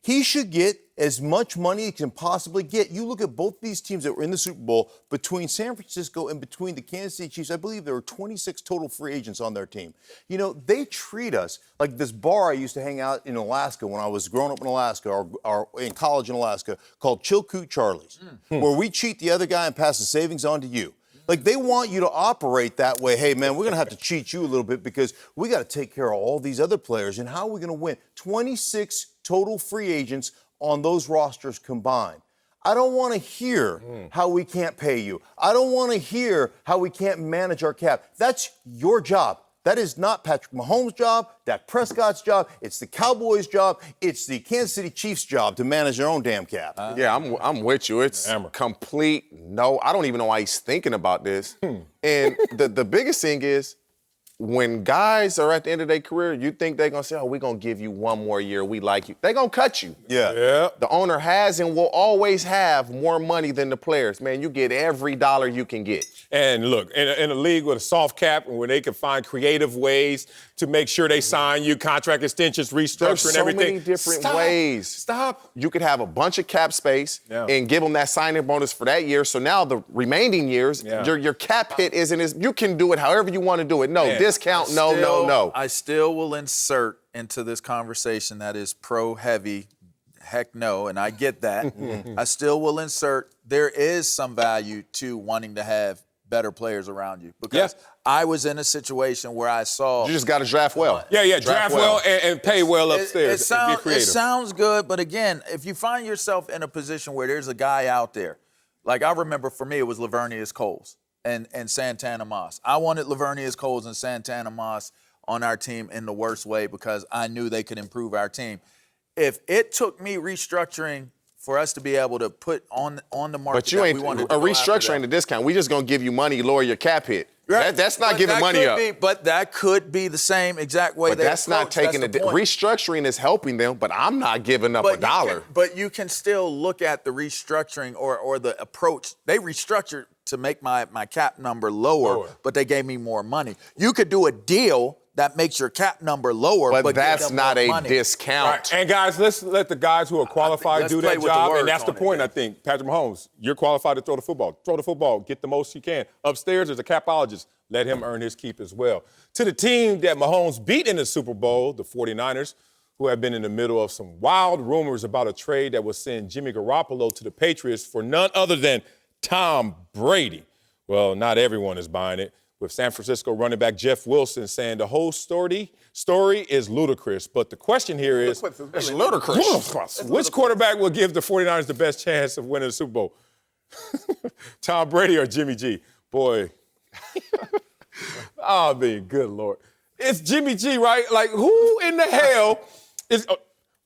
He should get as much money he can possibly get. You look at both these teams that were in the Super Bowl, between San Francisco and between the Kansas City Chiefs, I believe there were 26 total free agents on their team. They treat us like this bar I used to hang out in Alaska when I was growing up in Alaska or in college in Alaska called Chilkoot Charlie's, where we cheat the other guy and pass the savings on to you. Like, they want you to operate that way. Hey, man, we're going to have to cheat you a little bit because we got to take care of all these other players. And how are we going to win? 26 total free agents on those rosters combined. I don't want to hear how we can't pay you. I don't want to hear how we can't manage our cap. That's your job. That is not Patrick Mahomes' job, Dak Prescott's job. It's the Cowboys' job. It's the Kansas City Chiefs' job to manage their own damn cap. Yeah, I'm with you. It's complete no. I don't even know why he's thinking about this. And the biggest thing is, when guys are at the end of their career, you think they're going to say, oh, we're going to give you one more year. We like you. They're going to cut you. Yeah. The owner has and will always have more money than the players. Man, you get every dollar you can get. And look, in a league with a soft cap where they can find creative ways to make sure they sign you, contract extensions, restructure, and everything. There's so many different ways. Stop. You could have a bunch of cap space and give them that signing bonus for that year. So now the remaining years, your cap hit isn't as, you can do it however you want to do it. No, discount, no. I still will insert into this conversation that is pro-heavy. Heck no, and I get that. I still will insert there is some value to wanting to have better players around you because I was in a situation where I saw... You just got to draft well. Draft well and pay well upstairs. It sounds good, but again, if you find yourself in a position where there's a guy out there, like I remember for me, it was Lavernius Coles. and Santana Moss. I wanted Lavernius Coles and Santana Moss on our team in the worst way because I knew they could improve our team. If it took me restructuring for us to be able to put on the market, but you ain't a restructure ain't a discount. We just gonna give you money, lower your cap hit. Right. That's not giving money up. But that could be the same exact way. But that's not taking it. Restructuring is helping them, but I'm not giving up a dollar. But you can still look at the restructuring or the approach. They restructured to make my cap number lower, but they gave me more money. You could do a deal that makes your cap number lower, but that's not a discount. Right. And guys, let's let the guys who are qualified do that job. And that's the point, I think. Patrick Mahomes, you're qualified to throw the football. Throw the football. Get the most you can. Upstairs, there's a capologist. Let him earn his keep as well. To the team that Mahomes beat in the Super Bowl, the 49ers, who have been in the middle of some wild rumors about a trade that would send Jimmy Garoppolo to the Patriots for none other than Tom Brady. Well, not everyone is buying it, with San Francisco running back Jeff Wilson saying the whole story is ludicrous. But the question here is, it's ludicrous. Which quarterback will give the 49ers the best chance of winning the Super Bowl? Tom Brady or Jimmy G? Boy. Oh, man, good Lord. It's Jimmy G, right? Like, who in the hell is...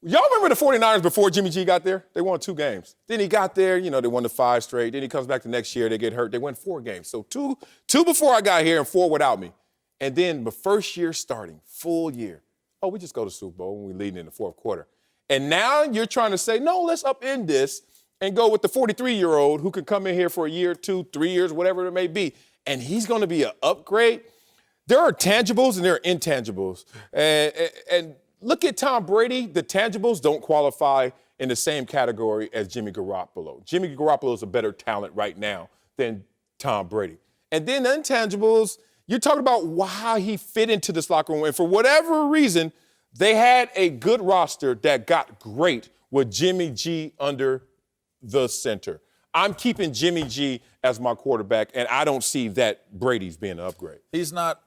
y'all remember the 49ers before Jimmy G got there? They won 2 games. Then he got there, they won the 5 straight. Then he comes back the next year, they get hurt. They win 4 games. So two before I got here and 4 without me. And then the first year starting, full year. Oh, we just go to Super Bowl when we lead in the fourth quarter. And now you're trying to say, no, let's upend this and go with the 43-year-old who could come in here for a year, 2, 3 years, whatever it may be. And he's going to be an upgrade. There are tangibles and there are intangibles. And look at Tom Brady. The tangibles don't qualify in the same category as Jimmy Garoppolo. Jimmy Garoppolo is a better talent right now than Tom Brady. And then the intangibles, you're talking about how he fit into this locker room. And for whatever reason, they had a good roster that got great with Jimmy G under the center. I'm keeping Jimmy G as my quarterback, and I don't see that Brady's being an upgrade. He's not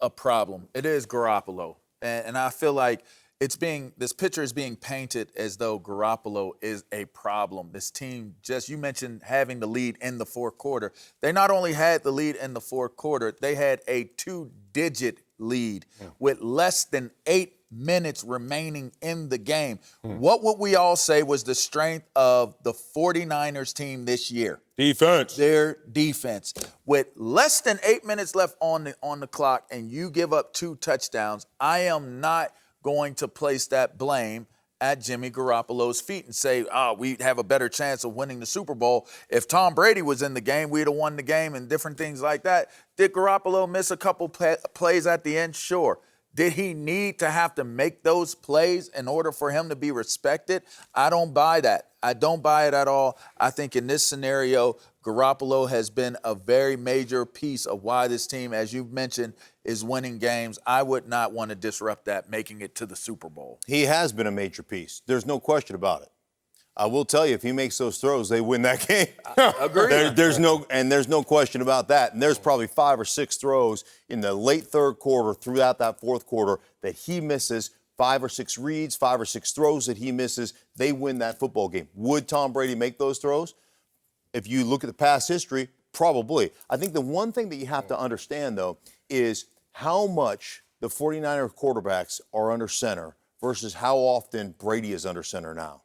a problem. It is Garoppolo. And I feel like this picture is being painted as though Garoppolo is a problem. This team you mentioned having the lead in the fourth quarter. They not only had the lead in the fourth quarter, they had a 2-digit lead with less than 8 minutes remaining in the game. What would we all say was the strength of the 49ers team this year? Defense. Their defense. With less than 8 minutes left on the clock and you give up 2 touchdowns, I am not going to place that blame at Jimmy Garoppolo's feet and say, we'd have a better chance of winning the Super Bowl. If Tom Brady was in the game, we'd have won the game and different things like that. Did Garoppolo miss a couple plays at the end? Sure. Did he need to have to make those plays in order for him to be respected? I don't buy that. I don't buy it at all. I think in this scenario, Garoppolo has been a very major piece of why this team, as you've mentioned, is winning games. I would not want to disrupt that, making it to the Super Bowl. He has been a major piece. There's no question about it. I will tell you, if he makes those throws, they win that game. Agreed. There's no question about that. And there's probably 5 or 6 throws in the late third quarter throughout that fourth quarter that he misses. 5 or 6 reads, 5 or 6 throws that he misses. They win that football game. Would Tom Brady make those throws? If you look at the past history, probably. I think the one thing that you have to understand, though, is how much the 49er quarterbacks are under center versus how often Brady is under center now.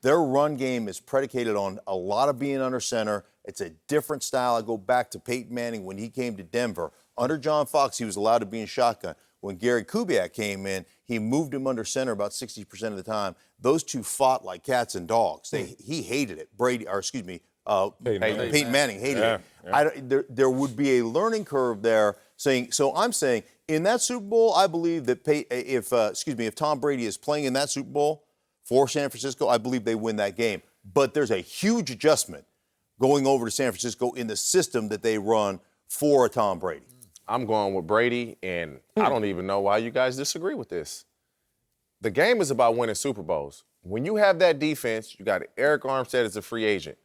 Their run game is predicated on a lot of being under center. It's a different style. I go back to Peyton Manning when he came to Denver. Under John Fox, he was allowed to be in shotgun. When Gary Kubiak came in, he moved him under center about 60% of the time. Those two fought like cats and dogs. He hated it. Peyton Manning hated it. Yeah. There would be a learning curve there. So I'm saying in that Super Bowl, I believe that if Tom Brady is playing in that Super Bowl for San Francisco, I believe they win that game. But there's a huge adjustment going over to San Francisco in the system that they run for a Tom Brady. I'm going with Brady, and I don't even know why you guys disagree with this. The game is about winning Super Bowls. When you have that defense, you got Eric Armstead as a free agent.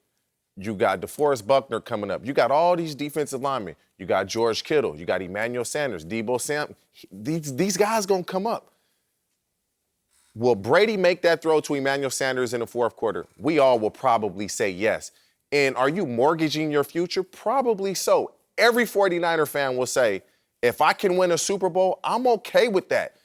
You got DeForest Buckner coming up. You got all these defensive linemen. You got George Kittle. You got Emmanuel Sanders, Deebo Samuel. These guys going to come up. Will Brady make that throw to Emmanuel Sanders in the fourth quarter? We all will probably say yes. And are you mortgaging your future? Probably so. every 49er fan will say, if I can win a Super Bowl, I'm okay with that.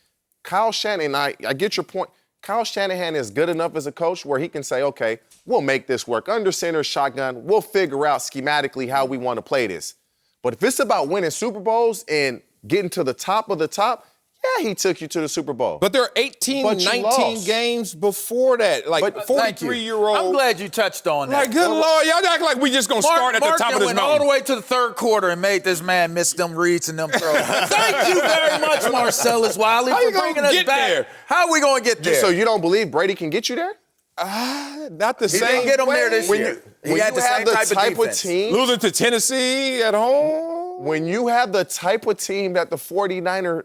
Kyle Shanahan, I get your point. Kyle Shanahan is good enough as a coach where he can say, okay, we'll make this work. Under center, shotgun, we'll figure out schematically how we want to play this. But if it's about winning Super Bowls and getting to the top of the top, yeah, he took you to the Super Bowl. But there are 18, 19 games before that. Like, 43-year-old. I'm glad you touched on that. Like, good Lord, y'all act like we just going to start at the top of this went mountain. all the way to the third quarter and made this man miss them reads and them throws. Thank you very much, Marcellus Wiley, for bringing us back. There? How are we going to get there? So you don't believe Brady can get you there? Not the same. He didn't get him there this When year. you He had the same type of team. Losing to Tennessee at home. When you have the type of team that the 49er,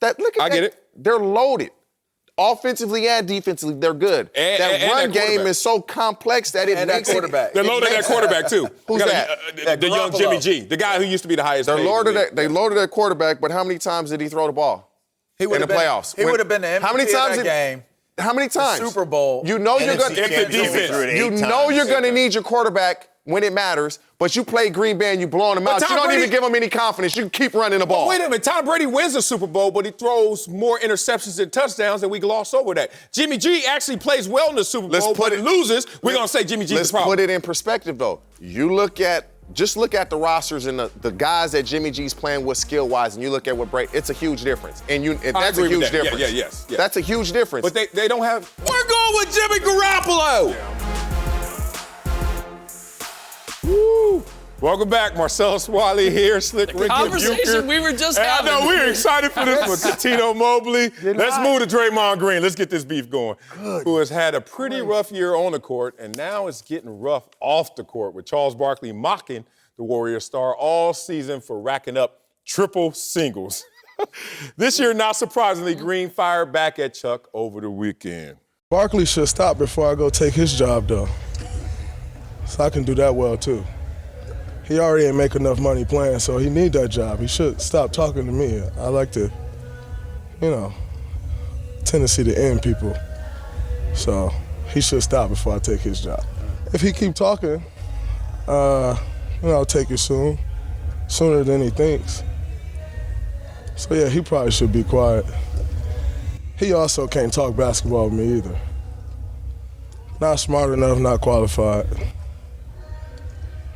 I get it. They're loaded. Offensively and defensively, they're good. That run game is so complex that it makes it. They're loaded at quarterback, too. Who's that? The young Jimmy G, the guy who used to be the highest paid. They loaded at quarterback, but how many times did he throw the ball in the playoffs? He would have been the MVP how many times of that game. How many times? The Super Bowl. You know you're going to need your quarterback when it matters, but you play Green Bay and you blowing them out. You don't even give them any confidence. You keep running the ball. Wait a minute. Tom Brady wins the Super Bowl, but he throws more interceptions and touchdowns, and we gloss over that. Jimmy G actually plays well in the Super Bowl, but loses. We're going to say Jimmy G's the problem. Let's put it in perspective, though. Just look at the rosters and the guys that Jimmy G's playing with skill-wise, and you look at what Brady, it's a huge difference. And that's a huge difference. Yes. That's a huge difference. But they don't have... We're going with Jimmy Garoppolo. Yeah. Woo! Welcome back, Marcellus Wiley here, Slick Ricky Conversation we were just having. I know, we're excited for this one. Catino Mobley. Let's move to Draymond Green. Let's get this beef going. Who has had a pretty rough year on the court, and now it's getting rough off the court with Charles Barkley mocking the Warriors star all season for racking up triple singles. This year, not surprisingly, Green fired back at Chuck over the weekend. Barkley should stop before I go take his job, though. So I can do that well, too. He already ain't make enough money playing, so he need that job. He should stop talking to me. I like to, tendency to end people. So he should stop before I take his job. If he keep talking, I'll take it soon, sooner than he thinks. So yeah, he probably should be quiet. He also can't talk basketball with me either. Not smart enough, not qualified.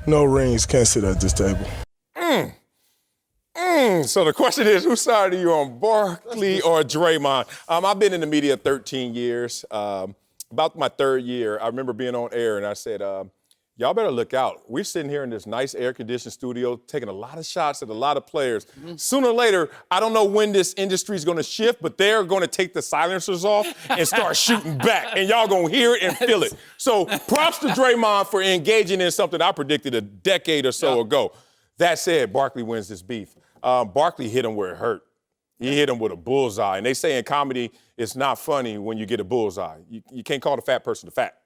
No rings, can't sit at this table. So the question is, whose side are you on, Barkley or Draymond? I've been in the media 13 years. About my third year, I remember being on air, and I said, y'all better look out. We're sitting here in this nice air-conditioned studio, taking a lot of shots at a lot of players. Sooner or later, I don't know when this industry is going to shift, but they're going to take the silencers off and start shooting back, and y'all going to hear it and feel it. So props to Draymond for engaging in something I predicted a decade or so ago. That said, Barkley wins this beef. Barkley hit him where it hurt. He hit him with a bullseye. And they say in comedy, it's not funny when you get a bullseye. You can't call the fat person the fat.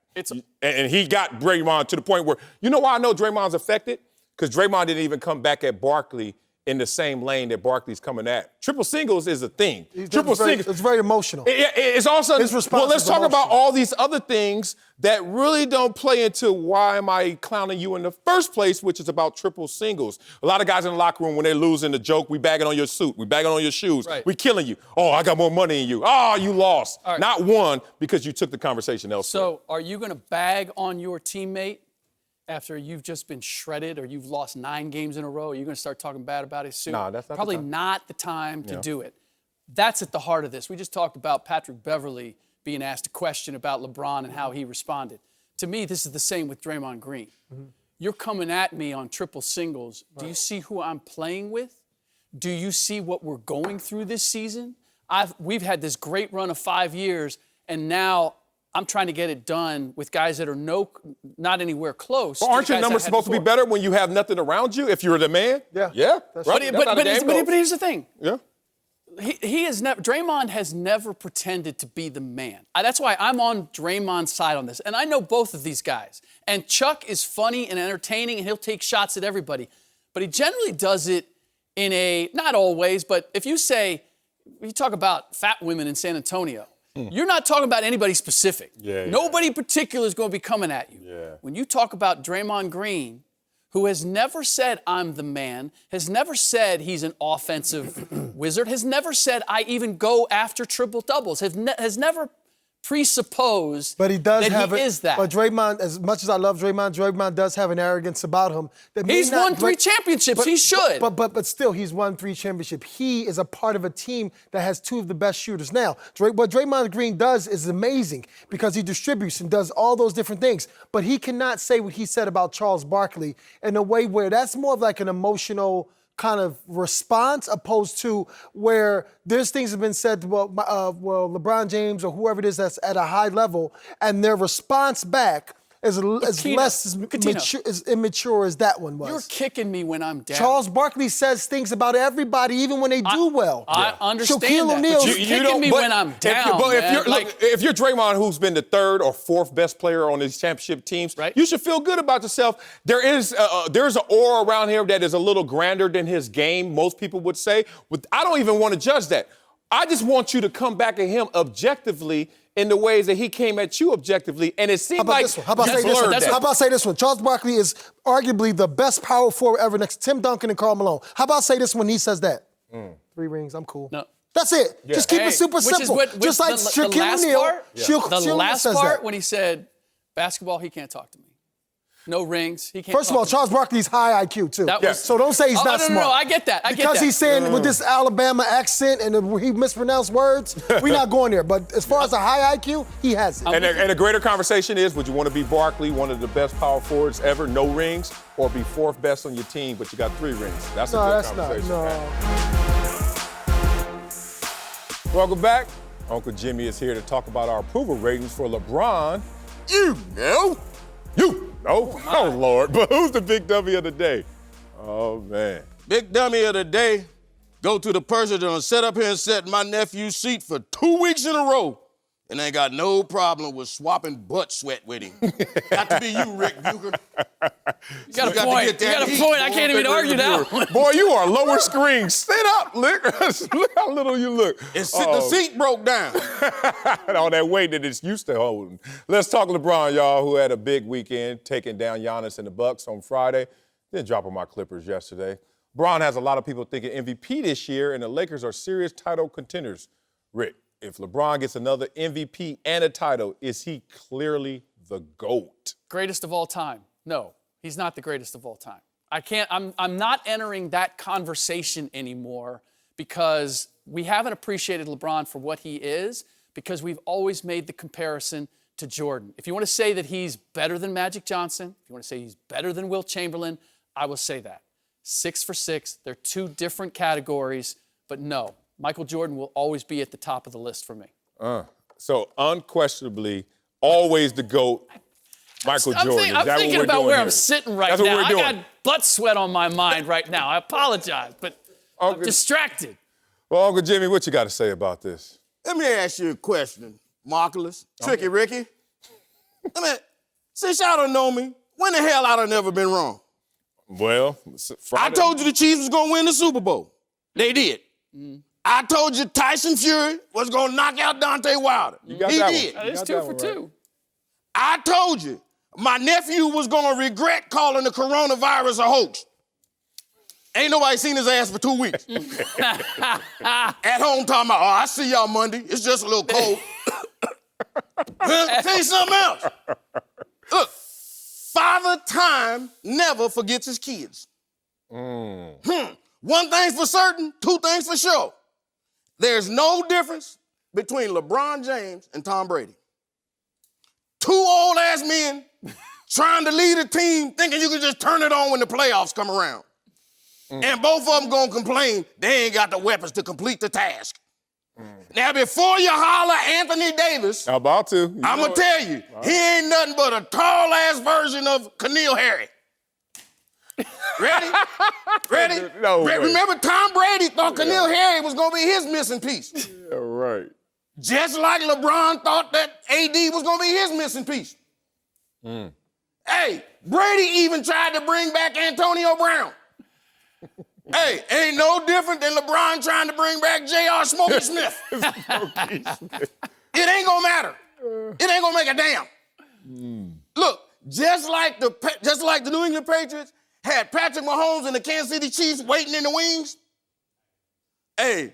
And he got Draymond to the point where, you know why I know Draymond's affected? Because Draymond didn't even come back at Barkley in the same lane that Barkley's coming at. Triple singles is a thing. Triple singles. It's very emotional. It's also, well, let's talk about all these other things that really don't play into why am I clowning you in the first place, which is about triple singles. A lot of guys in the locker room, when they're losing the joke, we bagging on your suit, we bagging on your shoes, we killing you. Oh, I got more money than you. Oh, you lost. Right. Not won because you took the conversation elsewhere. So are you going to bag on your teammate after you've just been shredded or you've lost 9 games in a row? Are you going to start talking bad about his suit? No, that's not probably the time. not the time to do it. That's at the heart of this. We just talked about Patrick Beverley being asked a question about LeBron and how he responded. To me, this is the same with Draymond Green. You're coming at me on triple singles. Do you see who I'm playing with? Do you see what we're going through this season? We've had this great run of 5 years, and now I'm trying to get it done with guys that are not anywhere close. But aren't your numbers supposed to be better when you have nothing around you, if you're the man? Yeah. But here's the thing. Yeah. Draymond has never pretended to be the man. That's why I'm on Draymond's side on this. And I know both of these guys. And Chuck is funny and entertaining, and he'll take shots at everybody. But he generally does it in not always, but if you talk about fat women in San Antonio, you're not talking about anybody specific. Nobody particular is going to be coming at you. When you talk about Draymond Green, who has never said, I'm the man, has never said he's an offensive wizard, has never said, I even go after triple doubles, has never presupposed but he does that have he is that. But Draymond, as much as I love Draymond does have an arrogance about him. That He's won 3 championships. He should. But still, he's won 3 championships. He is a part of a team that has 2 of the best shooters. Now, what Draymond Green does is amazing because he distributes and does all those different things. But he cannot say what he said about Charles Barkley in a way where that's more of like an emotional kind of response opposed to where there's things have been said, well, LeBron James or whoever it is that's at a high level, and their response back is less as immature as that one was. You're kicking me when I'm down. Charles Barkley says things about everybody, even when they do well. I understand Shaquille that. O'Neal, You're kicking me when I'm down. If you're Draymond, who's been the 3rd or 4th best player on these championship teams, right, you should feel good about yourself. There's an aura around here that is a little grander than his game, most people would say. I don't even want to judge that. I just want you to come back at him objectively in the ways that he came at you objectively, and it seemed like How about say this one? Charles Barkley is arguably the best power forward ever next to Tim Duncan and Karl Malone. How about say this when he says that? 3 rings, I'm cool. No. That's it. Yeah. Just keep it super simple. Just like Shaquille O'Neal. The last part when he said, basketball, he can't talk to me. No rings. He can't. First of all, Charles Barkley's high IQ too. So don't say he's not smart. No, I get that. Because he's saying with this Alabama accent and he mispronounced words, we're not going there. But as far as a high IQ, he has it. And a greater conversation is, would you want to be Barkley, one of the best power forwards ever, no rings, or be 4th best on your team, but you got 3 rings? That's a good conversation. Welcome back. Uncle Jimmy is here to talk about our approval ratings for LeBron. You know. Oh, Lord. But who's the big dummy of the day? Oh, man. Big dummy of the day, go to the person that done sat up here and sat in my nephew's seat for 2 weeks in a row and ain't got no problem with swapping butt sweat with him. Got to be you, Rick Bucher. You got a point. You got a point. I can't even argue that one. Boy, you are lower screen. Sit up, Lick. Look how little you look. The seat broke down. All that weight that it's used to holding. Let's talk LeBron, y'all, who had a big weekend, taking down Giannis and the Bucks on Friday, then dropping my Clippers yesterday. LeBron has a lot of people thinking MVP this year, and the Lakers are serious title contenders. Rick, if LeBron gets another MVP and a title, is he clearly the GOAT? Greatest of all time. No, he's not the greatest of all time. I'm not entering that conversation anymore because we haven't appreciated LeBron for what he is because we've always made the comparison to Jordan. If you want to say that he's better than Magic Johnson, if you want to say he's better than Wilt Chamberlain, I will say that. 6 for 6. They're 2 different categories, but no, Michael Jordan will always be at the top of the list for me. So unquestionably, always the GOAT, Michael Jordan. I'm thinking about where here? I'm sitting right That's now. What we're doing. I got butt sweat on my mind right now. I apologize, but I'm distracted. Well, Uncle Jimmy, what you got to say about this? Let me ask you a question, Marcellus, Tricky Ricky. Since y'all don't know me, when the hell I done never been wrong? Well, Friday. I told you the Chiefs was going to win the Super Bowl. They did. I told you Tyson Fury was going to knock out Deontay Wilder. He did. It's 2 for 2. I told you my nephew was going to regret calling the coronavirus a hoax. Ain't nobody seen his ass for 2 weeks. At home talking about, I see y'all Monday. It's just a little cold. Tell you something else. Look, Father Time never forgets his kids. One thing's for certain, 2 things for sure. There's no difference between LeBron James and Tom Brady. 2 old-ass men trying to lead a team thinking you can just turn it on when the playoffs come around. And both of them gonna complain they ain't got the weapons to complete the task. Now, before you holler Anthony Davis, I'm about to. I'm gonna tell you, he ain't nothing but a tall-ass version of Keneal Harry. Ready? Ready? No way. Remember, Tom Brady thought Keneal Harry was gonna be his missing piece. Yeah, right. Just like LeBron thought that AD was gonna be his missing piece. Hey, Brady even tried to bring back Antonio Brown. Hey, ain't no different than LeBron trying to bring back J.R. Smokey Smith. It ain't gonna matter. It ain't gonna make a damn. Look, just like the New England Patriots had Patrick Mahomes and the Kansas City Chiefs waiting in the wings. Hey,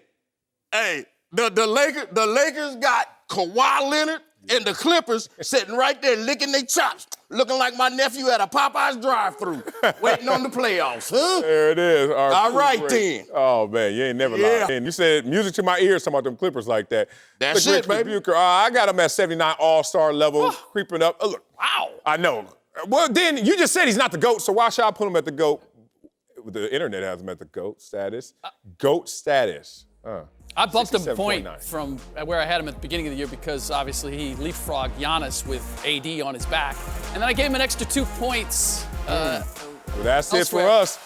the Lakers got Kawhi Leonard and the Clippers sitting right there licking their chops, looking like my nephew at a Popeyes drive-thru, waiting on the playoffs, huh? There it is. All right, then. Oh, man, you ain't never lied. And you said music to my ears talking about them Clippers like that. That's Look, it, baby. Rebuker, I got them at 79 All-Star level, creeping up. Look, Wow. I know. Well, then you just said he's not the GOAT, so why should I put him at the GOAT? The internet has him at the GOAT status. GOAT status. I bumped him a 67.9. point from where I had him at the beginning of the year because obviously he leapfrogged Giannis with AD on his back. And then I gave him an extra 2 points. Well, that's it for elsewhere. us.